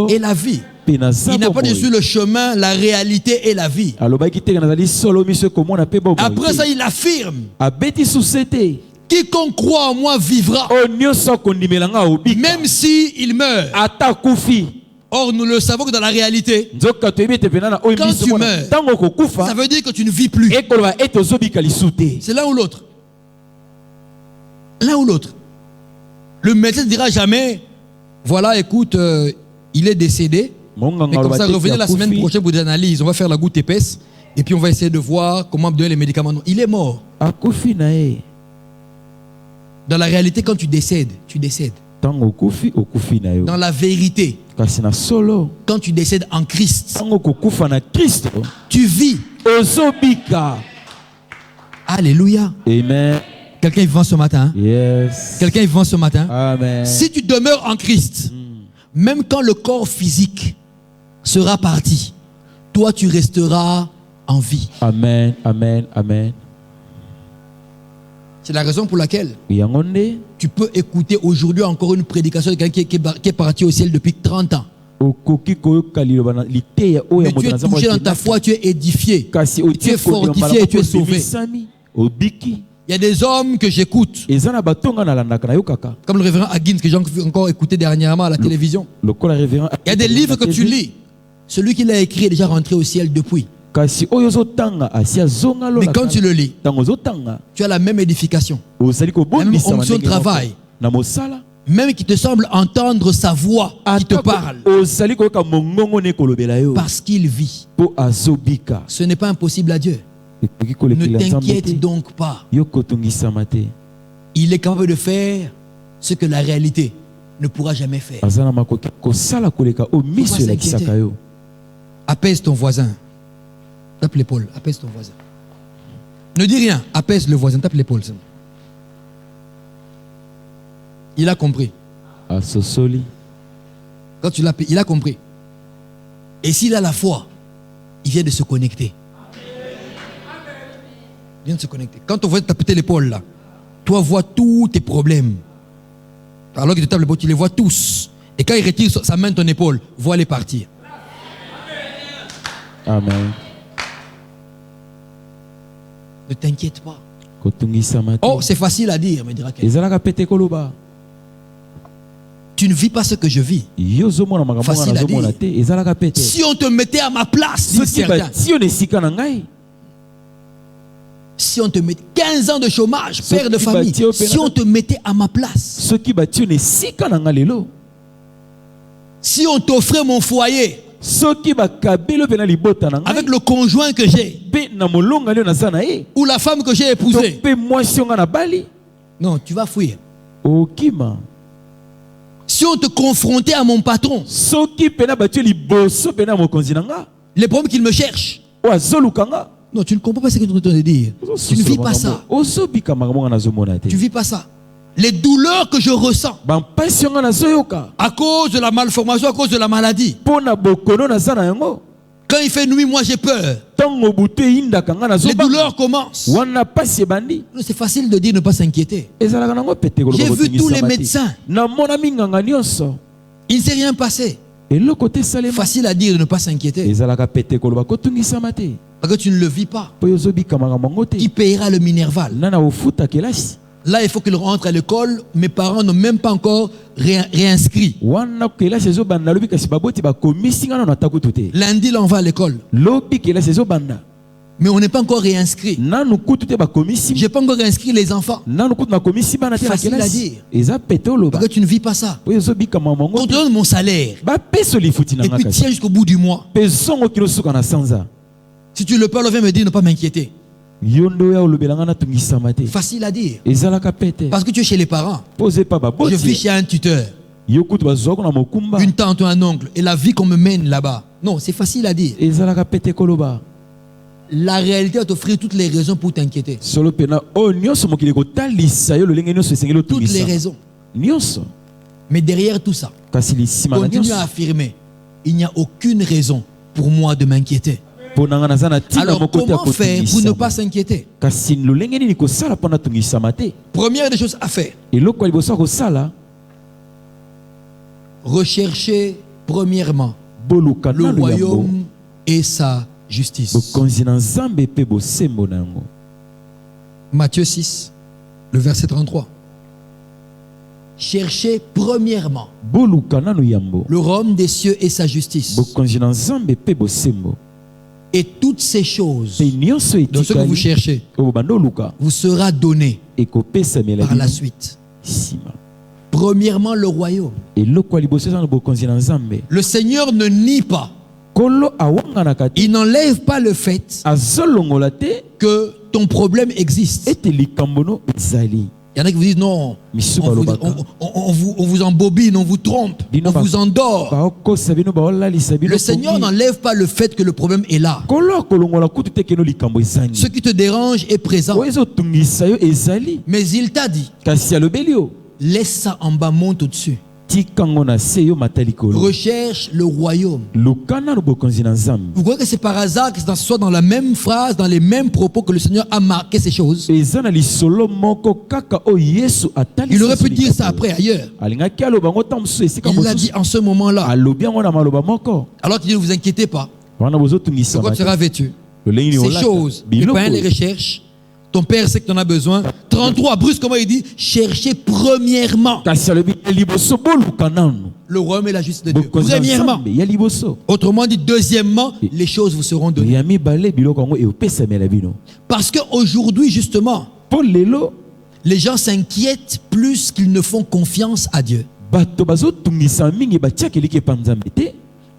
et la vie. Il n'a pas dit je suis le chemin, la réalité et la vie. Après ça il affirme: quiconque croit en moi vivra, même si il meurt. Or, nous le savons que dans la réalité, Quand quand tu meurs, ça veut dire que tu ne vis plus. C'est l'un ou l'autre. L'un ou l'autre. Le médecin ne dira jamais, voilà, écoute, il est décédé. Mais comme ça, revenez la semaine prochaine pour des analyses. On va faire la goutte épaisse. Et puis on va essayer de voir comment donner les médicaments. Non, il est mort. Dans la réalité, quand tu décèdes, tu décèdes. Dans la vérité, quand tu décèdes en Christ, tu vis. Alléluia. Amen. Quelqu'un est vivant ce matin? Yes. Quelqu'un est vivant ce matin? Amen. Si tu demeures en Christ, même quand le corps physique sera parti, toi tu resteras en vie. Amen. Amen. Amen. C'est la raison pour laquelle tu peux écouter aujourd'hui encore une prédication de quelqu'un qui est parti au ciel depuis 30 ans. Mais tu es touché dans ta foi, tu es édifié, tu es fortifié et tu es sauvé. Il y a des hommes que j'écoute, comme le révérend Haggins, que j'ai encore écouté dernièrement à la télévision. Il y a des livres que tu lis. Celui qui l'a écrit est déjà rentré au ciel depuis. Mais quand tu le lis, tu as la même édification, la même onction de travail, même qui te semble entendre sa voix qui te parle, parce qu'il vit. Ce n'est pas impossible à Dieu. Ne t'inquiète donc pas. Il est capable de faire ce que la réalité ne pourra jamais faire. Apaise ton voisin. Tape l'épaule, apaise ton voisin. Ne dis rien, apaise le voisin, tape l'épaule. Il a compris. Quand tu l'appelles, il a compris. Et s'il a la foi, il vient de se connecter. Il vient de se connecter. Quand on voit taper l'épaule là, toi vois tous tes problèmes. Alors qu'il te tape l'épaule, tu les vois tous. Et quand il retire sa main de ton épaule, vois-les partir. Amen. Ne t'inquiète pas. Oh, c'est facile à dire, me dira quelqu'un. Tu ne vis pas ce que je vis. Facile à dire. Si on te mettait à ma place, si on te mettait 15 ans de chômage, père de famille, si on te mettait à ma place, si on t'offrait mon foyer, avec le conjoint que j'ai, ou la femme que j'ai épousée, non, tu vas fuir. Si on te confrontait à mon patron, les problèmes qu'il me cherche, non, tu ne comprends pas ce que tu es en train de dire. Tu ne vis pas ça. Tu ne vis pas ça. Les douleurs que je ressens à cause de la malformation, à cause de la maladie. Quand il fait nuit, moi j'ai peur. Les douleurs commencent. C'est facile de dire ne pas s'inquiéter. J'ai vu tous les médecins. Il ne s'est rien passé. Facile à dire de ne pas s'inquiéter. Parce que tu ne le vis pas. Qui payera le minerval? Là, il faut qu'il rentre à l'école. Mes parents n'ont même pas encore réinscrit. Lundi, là, on va à l'école. Mais on n'est pas encore réinscrit. Je n'ai pas encore réinscrit les enfants. Facile à dire. Parce que tu ne vis pas ça. On te donne mon salaire. Et puis tiens jusqu'au bout du mois. Si tu le parles, viens me dire ne pas m'inquiéter. Facile à dire. Parce que tu es chez les parents. Je vis chez un tuteur, une tante ou un oncle. Et la vie qu'on me mène là-bas. Non, c'est facile à dire. La réalité va t'offrir toutes les raisons pour t'inquiéter. Toutes les raisons. Mais derrière tout ça, continue à affirmer, il n'y a aucune raison pour moi de m'inquiéter. Alors comment faire pour ne pas s'inquiéter? Première des choses à faire, rechercher premièrement le royaume et sa justice. Matthieu 6, le verset 33. Cherchez premièrement boluka nanu yambo le royaume des cieux et sa justice. bokonzi na nzambe pe bosembo Et toutes ces choses, pe nyonso dans ce que vous etikali cherchez, oyo bandoluka vous sera donné ekopesamela par la bino suite. nsima. Premièrement, le royaume. eloko ya liboso eza na bokonzi na nzambe Le Seigneur ne nie pas. kolo awanganaka te Il n'enlève pas le fait azolongola te que ton problème existe. ete likambo no ezali. Il y en a qui vous disent non, Misu on vous, balobaka. on vous embobine, on vous trompe, Bino on ba- vous endort. baokosa bino baolalisa bino Le Seigneur komi. n'enlève pas le fait que le problème est là. kolo akolongola kutu te keno likambo Ce ezangi qui te dérange est présent. oyo ezotungisa yo ezali Mais il t'a dit, kasi alobeli yo laisse ça en bas, monte au-dessus. tikango na se yo mata likolo Recherche le royaume. luka nanu bokonzi na nzambe. Vous croyez que c'est par hasard que ce soit dans la même phrase, dans les mêmes propos que le Seigneur a marqué ces choses? eza na lisolo moko kaka oyo yesu atalisi Il aurait pu biso dire ça likambo. après, ailleurs. alingaki aloba ngo ntango mosusu esika Il l'a mosusu dit en ce moment-là. alobi yango na maloba moko Alors qu'il dit, ne vous inquiétez pas. wana De bozotungisa quoi tu seras vêtu? lolenge ni Ces olata. choses, les Biloko païens les recherchent. Ton père sait que tu en as besoin. 33, brusquement, il dit, cherchez premièrement kasi alobi ya liboso boluka nanu le royaume et la justice de Dieu. bokonzi na Premièrement. nzambe ya liboso. Autrement dit, deuxièmement, les choses vous seront données. ya mibale biloko yango eopesamela bino Parce qu'aujourd'hui, justement, mpo lelo les gens s'inquiètent plus qu'ils ne font confiance à Dieu. bato bazotungisa mingi batiaka eliki epa nzambe te.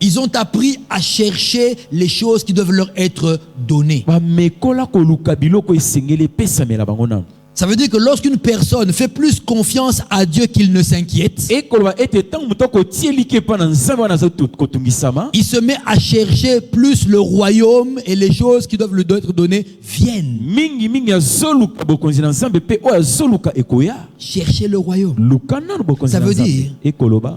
Ils ont appris à chercher les choses qui doivent leur être données. bamekola koluka biloko esengeli epesamela bango nanu. Ça veut dire que lorsqu'une personne fait plus confiance à Dieu qu'il ne s'inquiète, ekoloba ete ntango moto akotia eliki epa na nzambe wana aza kotungisama il se met à chercher plus le royaume et les choses qui doivent lui être données viennent. mingi azoluka bokonzi na nzambe mpe oyo azoluka ekoya Chercher le royaume. luka nanu bokonzi Ça na veut nzambe dire- ekoloba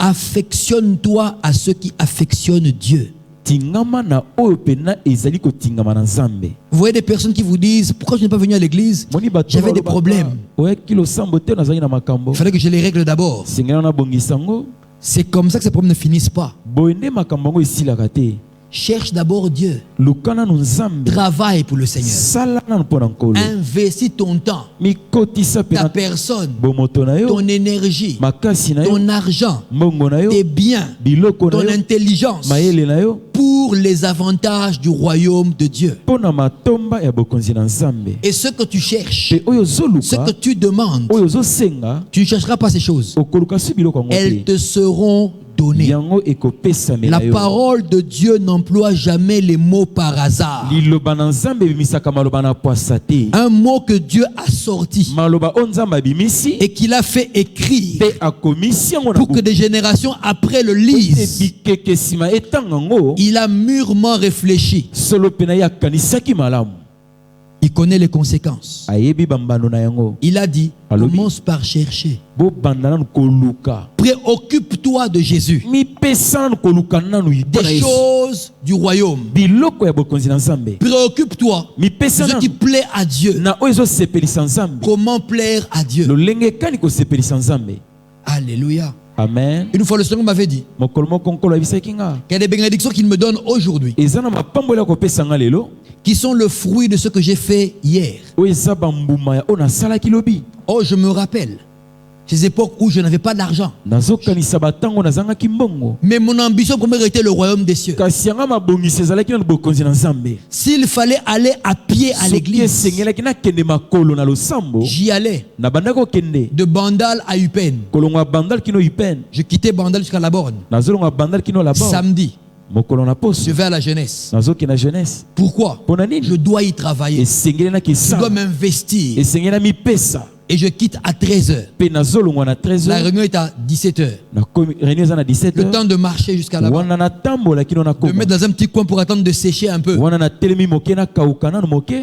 Affectionne-toi à ceux qui affectionnent Dieu. tingama na oyo pena ezali kotingama na nzambe. Vous voyez des personnes qui vous disent, pourquoi je n'ai pas venu à l'église? Moni bato J'avais des balobaka, problèmes. oyaki losambo te nazali na makambo Il fallait que je les règle d'abord. sengela nabongisa yango C'est comme ça que ces problèmes ne finissent pas. boye nde makambo yango esilaka te. Cherche d'abord Dieu. luka nanu nzambe Travaille pour le Seigneur. sala nanu mpo na nkolo Investis ton temps, mikotisa mpe ta na personne, bomoto na yo ton énergie, makasi na yo ton argent, mbongo na yo tes biens, biloko na ton yo intelligence mayele na yo pour les avantages du royaume de Dieu. mpo na matomba ya bokonzi na nzambe. Et ce que tu cherches, mpe oyo ce ozoluka que tu demandes, oyo ozosenga tu ne chercheras pas ces choses. okoluka su biloko yango Elles te te seront données. yango ekopesamela La yo. parole de Dieu n'emploie jamais les mots par hasard. liloba na nzambe ebimisaka maloba na pwasa te. Un mot que Dieu a sorti maloba oyo nzambe abimisi et qu'il a fait écrire mpe akomisi yango na pour que des générations après le lisent. bikeke nsima etanga yango Il a mûrement réfléchi. solo pena ye akanisaki malamu Il connaît les conséquences. ayebi bambano na yango. Il a dit, Alobi. commence par chercher. bobanda nanu koluka Préoccupe-toi de Jésus. mipesa nanu koluka nanu mpo na Des Yesu. choses du royaume. biloko ya bokonzi na nzambe Préoccupe-toi mipesa de ce qui nanu plaît à Dieu. na oyo ezosepelisa nzambe. Comment plaire à Dieu. lolenge ekani kosepelisa nzambe. Alléluia. amen. Une fois le Seigneur m'avait dit mokolo moko nkolo ayebisaki nga qu'il y a des bénédictions qu'il me donne aujourd'hui eza na mapamboli ya kopesa nga lelo qui sont le fruit de ce que j'ai fait hier. oyo eza bambuma ya oyo nasalaki lobi. Oh, je me rappelle ces époques où je n'avais pas d'argent. nazokanisa batango nazangaki mbongo Mais mon ambition première était le royaume des cieux. kasi yanga mabongisi ezalaki na bokonzi na nzambe. S'il fallait aller à pied à soki l'église, esengelaki nakende makolo na losambo j'y allais. nabandaki kokende De Bandal à Upen. kolongwa bandal kino ipen Je quittais Bandal jusqu'à la borne. nazolongwa bandal kino labor Samedi, mokolo na je poso vais à la jeunesse. nazokende na jeunesse Pourquoi? mpo na nini Je dois y travailler. esengeli Je dois nakisala m'investir. esengeli na mipesa Et je quitte à 13h. mpe nazolongwa na La 13h réunion est à 17h. nakomi réunion eza na Le 17h temps de marcher jusqu'à là-bas. wana natambola kino De me nakoma mettre dans un petit coin pour attendre de sécher un peu. wana natelemi moke nakauka nanu moke.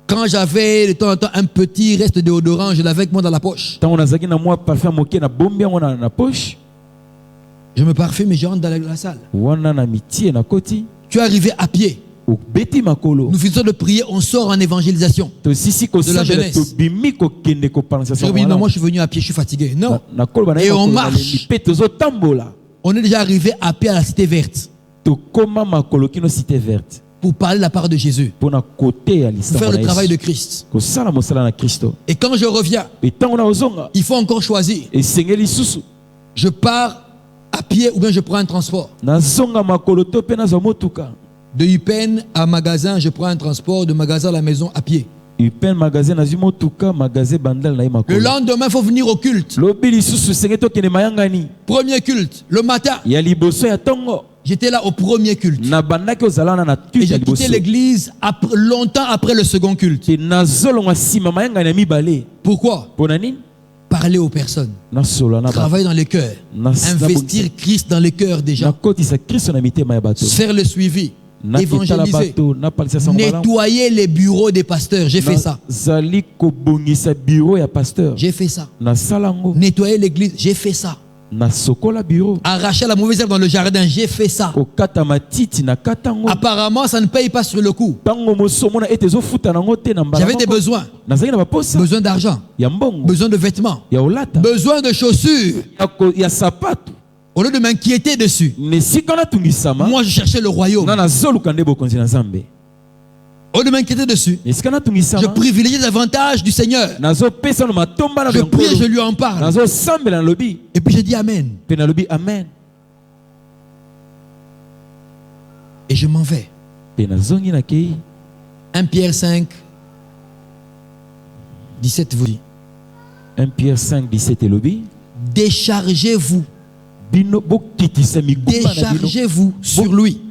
Quand j'avais de temps en temps un petit reste de déodorant, je l'avais avec moi dans la poche. ntango nazalaki na mwa parfum moke na bombi yango na poche Je me parfume et je rentre dans la salle. wana na mitie na koti Tu es arrivé à pied. obeti makolo Nous finissons de prier, on sort en évangélisation. tosisi kosambela jeunesse. tobimi kokende kopanza Je dis, non, moi je suis venu à pied, je suis fatigué. Non. nakoloba Et on marche. mpe tozotambola On est déjà arrivé à pied à la cité verte. tokóma makolo kino cité verte. pour parler de la part de Jésus, pour faire le travail de Christ. Et quand je reviens, il faut encore choisir. Je pars à pied ou bien je prends un transport. De Upen à magasin, je prends un transport. De magasin à la maison à pied. Le lendemain, il faut venir au culte. Premier culte, le matin. J'étais là au premier culte. Et j'ai quitté l'église longtemps après le second culte. Pourquoi? Parler aux personnes. Travailler dans les cœurs. Investir Christ dans les cœurs des gens. Faire le suivi. Évangéliser. Nettoyer les bureaux des pasteurs. J'ai fait ça. J'ai fait ça. Nettoyer l'église. J'ai fait ça. Arracher la mauvaise herbe dans le jardin. J'ai fait ça. Apparemment, ça ne paye pas sur le coup. J'avais des besoins. Besoin d'argent. Besoin de vêtements. Besoin de chaussures. Au lieu de m'inquiéter dessus, moi je cherchais le royaume. Au lieu de m'inquiéter dessus, je privilégiais les avantages du Seigneur. Je prie et je lui en parle. Et puis j'ai dit Amen. Et je m'en vais. 1 Pierre 5, 17 vous dit. 1 Pierre 5, 17 et lobby. Déchargez-vous. Déchargez-vous sur lui.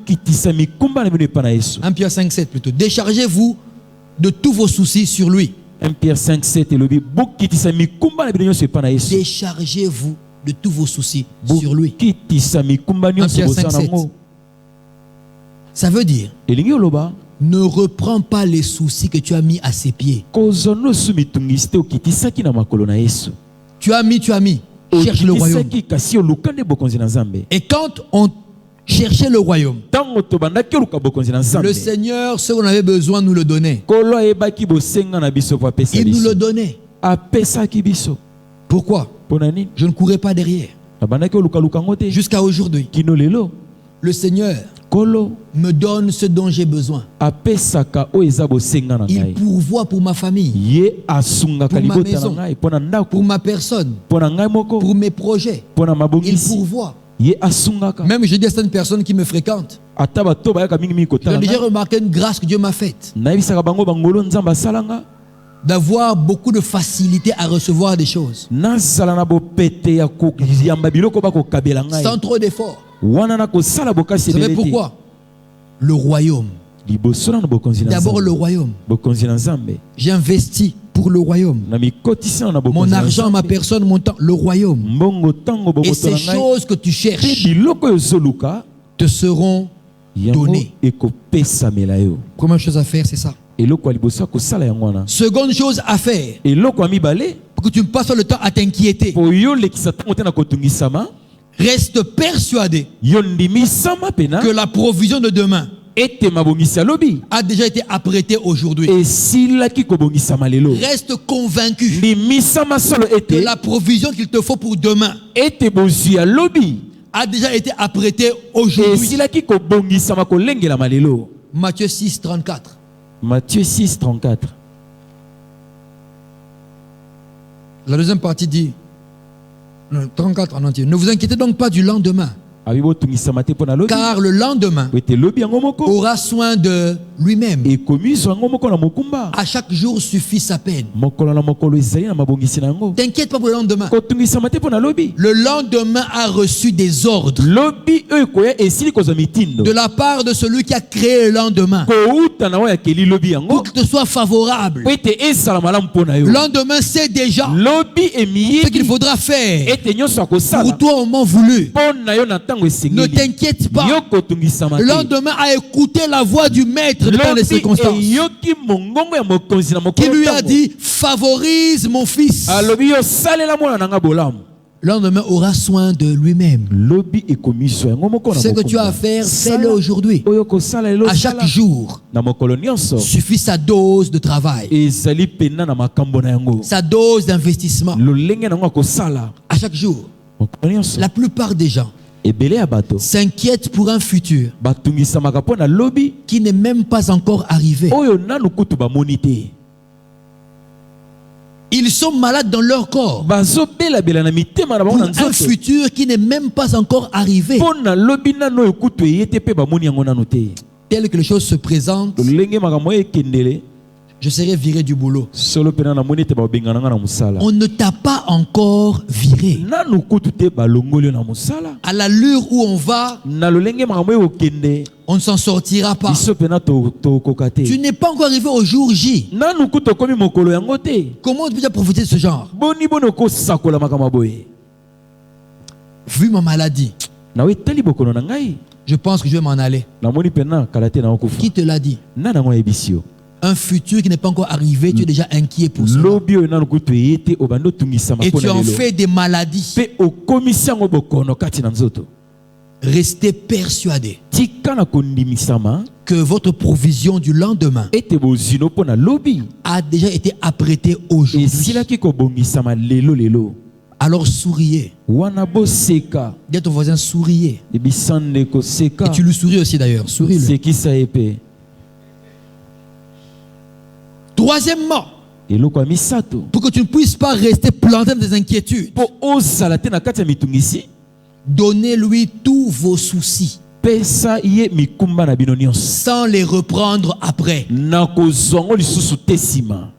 1 Pierre 5, 7 plutôt. Déchargez-vous de tous vos soucis sur lui. 1 Pierre 5, 7 et lobby. Déchargez-vous de tous vos soucis sur lui. 1 Pierre 5, 7. Ça veut dire, ne reprends pas les soucis que tu as mis à ses pieds. Tu as mis. Cherche le royaume. Et quand on cherchait le royaume, le Seigneur, ce qu'on avait besoin, nous le donnait. Il nous le donnait. Pourquoi? Je ne courais pas derrière. Jusqu'à aujourd'hui, le Seigneur me donne ce dont j'ai besoin. Il pourvoit pour ma famille, pour ma maison, pour ma personne, pour mes projets. Il pourvoit. Même je dis à certaines personnes qui me fréquentent, j'ai déjà remarqué une grâce que Dieu m'a faite, d'avoir beaucoup de facilité à recevoir des choses sans trop d'efforts. Vous savez pourquoi? Le royaume. D'abord le royaume. J'ai investi pour le royaume. Mon argent, ma personne, mon temps, le royaume. Et ces choses que tu cherches te seront données. Première chose à faire, c'est ça. Seconde chose à faire, pour que tu ne passes pas le temps à t'inquiéter. Reste persuadé que la provision de demain a déjà été apprêtée aujourd'hui. Reste convaincu que la provision qu'il te faut pour demain a déjà été apprêtée aujourd'hui. Matthieu 6, 34. Matthieu 6, 34. La deuxième partie dit 34 en entier. Ne vous inquiétez donc pas du lendemain, car le lendemain aura soin de lui-même. À chaque jour suffit sa peine. T'inquiète pas pour le lendemain. Le lendemain a reçu des ordres de la part de celui qui a créé le lendemain pour qu'il te soit favorable. Le lendemain sait déjà ce qu'il faudra faire pour toi au moment voulu. Ne t'inquiète pas. Le lendemain a écouté la voix du maître dans les circonstances, qui lui a dit: favorise mon fils. Le lendemain aura soin de lui-même. Ce que tu as à faire, fais-le aujourd'hui. À chaque jour suffit sa dose de travail, sa dose d'investissement. À chaque jour. La plupart des gens ebele ya bato s'inquiètent pour un futur batungisamaka mpo na lobi qui n'est même pas encore arrivé. oyo nanu kutu bamoni te. Ils sont malades dans leur corps bazobelabela na mitema na bango pour na un nzoto futur qui n'est même pas encore arrivé. mpo na lobi nano oyo kutu eye te mpe bamoni yango nanu te. Tel que les choses se présentent, lolenge makambo oyo ekendele je serai viré du boulot. solo mpe na namoni ete babengananga na mosala On ne t'a pas encore viré. nanu kutu te balongoli yo na mosala. À l'allure où on va, na lolenge makambo oyo okende on ne s'en sortira pas. biso mpe na tokoka te. Tu n'es pas encore arrivé au jour J. nanu kutu okomi mokolo yango te. Comment tu peux profiter de ce genre? boni boni okosakola makambo boye. Vu ma maladie, na etali bokono na ngai je pense que je vais m'en aller. namoni pena kala te na okofa. Qui te l'a dit? na nango yebisi yo Un futur qui n'est pas encore arrivé, tu es déjà inquiet pour cela. lobi oyo nanu kutu eye te obandi otungisama Et mpo tu na en lelo fais des maladies. mpe okomisi yango bokono kati na nzoto. Restez persuadés tika na kondimisama que votre provision du lendemain ete bozino mpo na lobi a déjà été apprêtée aujourd'hui. esilaki kobongisama lelo. Alors souriez. wana boseka Dis à ton voisin, souriez. ebisande koseka Et tu lui souris aussi d'ailleurs. Souris-le. sekisa ye mpe. Troisièmement, eloko ya misato pour que tu ne puisses pas rester planté dans des inquiétudes, mpo ozala te na kati ya mitungisi donnez-lui tous vos soucis pesa ye mikumba na bino nyonso sans les reprendre après. na kozwa ngo lisusu te nsima.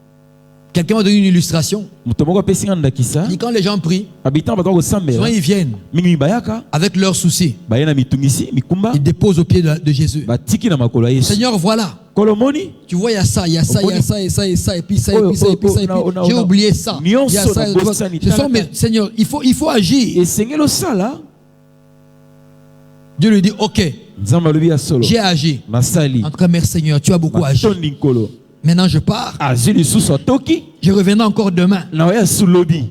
Quelqu'un m'a donné une illustration. moto moko apesi nga ndakisa Il dit quand les gens prient, habitant bato souvent kosambela ils viennent mingi bayaka avec leurs soucis. baye na mitungisi mikumba Ils déposent au pied de Jésus. batiki na makolo ya Yesu. Seigneur, voilà. kolomoni Tu vois, il y a ça, il y a ça, il y a ça, et ça, et ça, et puis ça, et puis ça, et puis ça, et puis j'ai oublié ça. Il y a ça, tu vois. Ce sont mes... Seigneur, il faut agir. esengeli osala. Dieu lui dit, ok, nzambe alobi ya solo j'ai agi. nasali En tout cas, merci Seigneur, tu as beaucoup agi. batondi nkolo Maintenant, je pars. azwi lisusu atoki Je reviendrai encore demain. na oya su lobi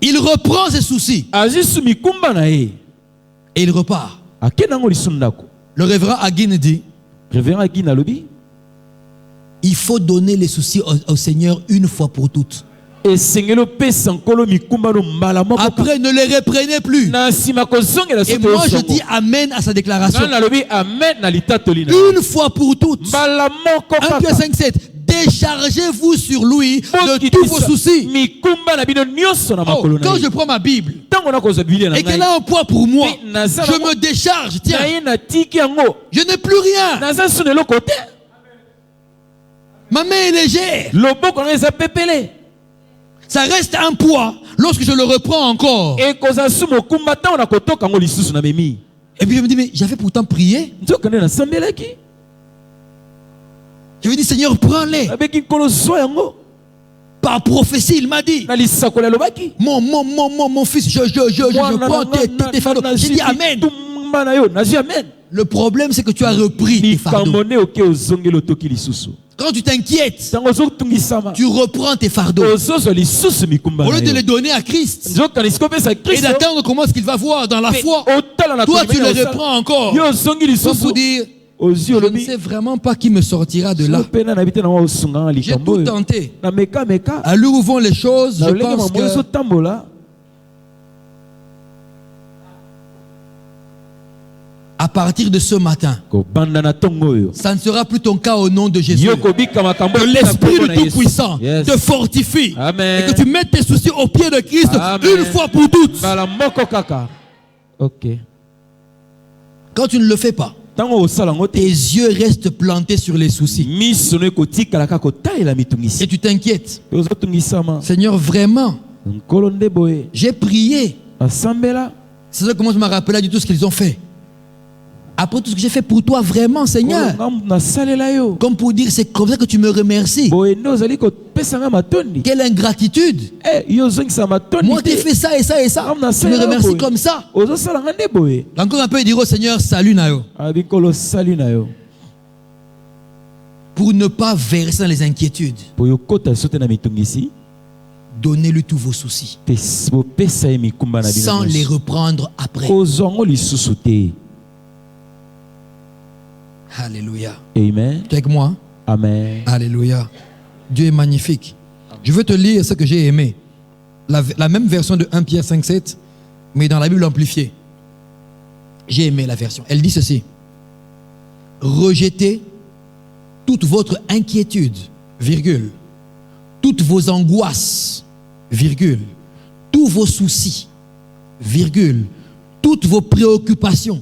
Il reprend ses soucis azwi su mikumba na ye et il repart. akenda yango lisu ndako. Le révérend Aguin dit, révérend Agui nalobi il faut donner les soucis au Seigneur une fois pour toutes. esengeli opesa nkolo mikumba no mbala moko. Après, ne les reprenez plus. na nsima kozongela Et moi, je dis Amen à sa déclaration. nga nalobi amen na litatoli na Une fois pour toutes. mbala moko 1 Pierre kaka 5,7. Déchargez-vous sur lui de tous vos soucis. mikumba na bino nyonso na makolo na Quand ye. je prends ma Bible ntango nakozwa biblia na et qu'elle ngai a un poids pour moi, Mais naza je nango- me décharge. Tiens, na ye natiki yango je n'ai plus rien. naza su na eloko te. Ma main est légère. loboko na eza pepele Ça reste un poids lorsque je le reprends encore. ekozala su mokumba ntango nakotoka yango lisusu na memi Et puis je me dis, mais j'avais pourtant prié. nzoka nde nasambelaki Je lui dis, Seigneur, prends-les. abeki nkolo zwa yango Par prophétie, il m'a dit, na lisakoli alobaki mon fils, je prends tes fardeaux. J'ai dit Amen. tumba na yo nazwi amen. Le problème, c'est que tu as repris tes fardeaux. likambo nde oke ozongeli otoki lisusu Quand tu t'inquiètes, ntango ozotungisama tu reprends tes fardeaux. ozozwa lisusu mikumba Au na lieu de yo les donner à Christ nzokanisi kopesa et kristo d'attendre comment est-ce qu'il va voir dans la mpe foi, otala na toi tu kondima les osala. reprends encore. yo ozongi Comme lisusu pour dire, ozwi je ne olobi sais vraiment pas qui me sortira de là. so mpe na nayebi te na wa osunganga J'ai likambo tout oyo tenté. na mekameka À l'heure où vont les choses, na je lolenge pense mambo que ezotambola à partir de ce matin, kobanda na ntongo oyo ça ne sera plus ton cas au nom de Jésus. yo kobika makambo Que oyo mpe na l'Esprit kombo du na Yesu. Tout-Puissant Yes. te fortifie Amen. et que tu mettes tes soucis au pied de Christ Amen. une fois pour toutes. mbala moko kaka ok Quand tu ne le fais pas, ntango osala yango tes te yeux restent plantés sur les soucis miso no ekotikala kaka kotalela mitungisi et tu t'inquiètes. mpe ozotungisama Seigneur, vraiment, nkolo nde boye j'ai prié. asambela C'est ça comment je me rappelais de tout ce qu'ils ont fait. Après tout ce que j'ai fait pour toi, vraiment, Seigneur. Nkolo, nga nasalela yo Comme pour dire, c'est comme ça que tu me remercies. boye nde ozali kopesanga matondi. Quelle ingratitude. Yo ozongisa matondi Moi, j'ai fait ça et ça et ça. Tu me remercies comme ça. ozosalanga nde boye Encore un peu, il dit au Seigneur, salut Nayo. abi nkolo sali na yo Pour ne pas verser dans les inquiétudes, po yokota so te na mitungisi donnez-lui tous vos soucis. bopesa ye mikumba na bino Sans les nyonso. reprendre après. kozwa yango lisusu te. Alléluia. Amen. Tu es avec moi? Amen. Alléluia. Dieu est magnifique. Je veux te lire ce que j'ai aimé. La même version de 1 Pierre 5,7. mais dans la Bible amplifiée, j'ai aimé la version. Elle dit ceci: rejetez toute votre inquiétude, virgule, toutes vos angoisses, virgule, tous vos soucis, virgule, toutes vos préoccupations,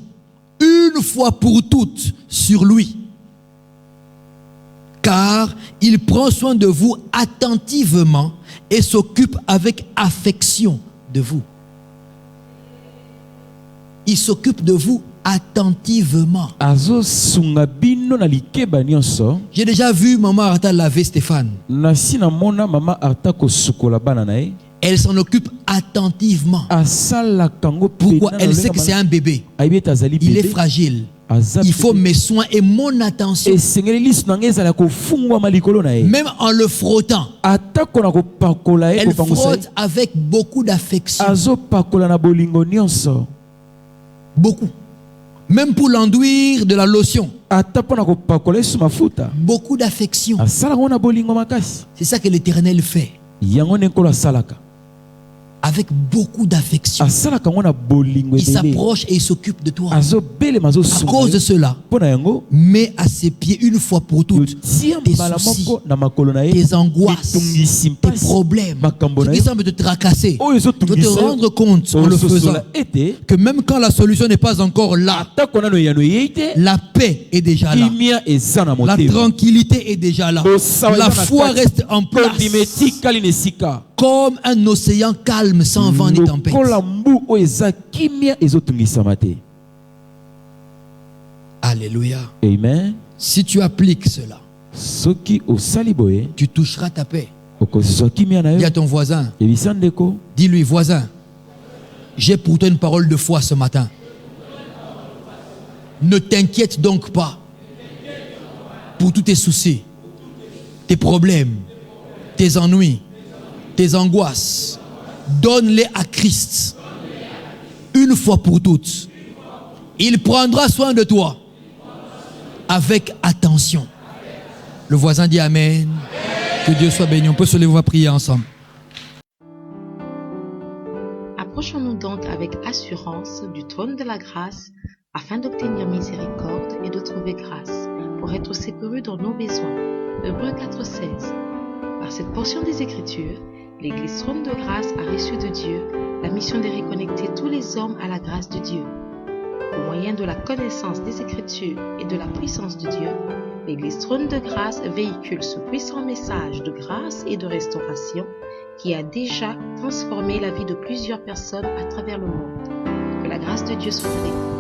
une fois pour toutes sur lui. Car il prend soin de vous attentivement et s'occupe avec affection de vous. Il s'occupe de vous attentivement. J'ai déjà vu maman Arta laver Stéphane. Elle s'en occupe attentivement. Pourquoi? Elle sait que c'est un bébé. Il est fragile. Il faut mes soins et mon attention. Même en le frottant, elle frotte avec beaucoup d'affection. Beaucoup. Même pour l'enduire de la lotion. Beaucoup d'affection. C'est ça que l'Éternel fait. Avec beaucoup d'affection. Il s'approche et il s'occupe de toi. À cause de cela, mets à ses pieds une fois pour toutes tes soucis, tes angoisses, tes problèmes, ce qui semble te tracasser. Tu dois te rendre compte en le faisant que même quand la solution n'est pas encore là, la paix est déjà là. La tranquillité est déjà là. La foi reste en place. Comme un océan calme sans vent ni tempête. Alléluia. Amen. Si tu appliques cela, tu toucheras ta paix. Dis à ton voisin, dis-lui, voisin, j'ai pour toi une parole de foi ce matin. Ne t'inquiète donc pas pour tous tes soucis, tes problèmes, tes ennuis, tes angoisses. Donne-les à Christ une fois pour toutes. Il prendra soin de toi avec attention. Le voisin dit Amen. Que Dieu soit béni. On peut se lever, on va prier ensemble. Approchons-nous donc avec assurance du trône de la grâce afin d'obtenir miséricorde et de trouver grâce pour être secourus dans nos besoins. Hébreux 4,16. Par cette portion des Écritures, l'Église Trône de Grâce a reçu de Dieu la mission de reconnecter tous les hommes à la grâce de Dieu. Au moyen de la connaissance des Écritures et de la puissance de Dieu, l'Église Trône de Grâce véhicule ce puissant message de grâce et de restauration qui a déjà transformé la vie de plusieurs personnes à travers le monde. Que la grâce de Dieu soit avec vous.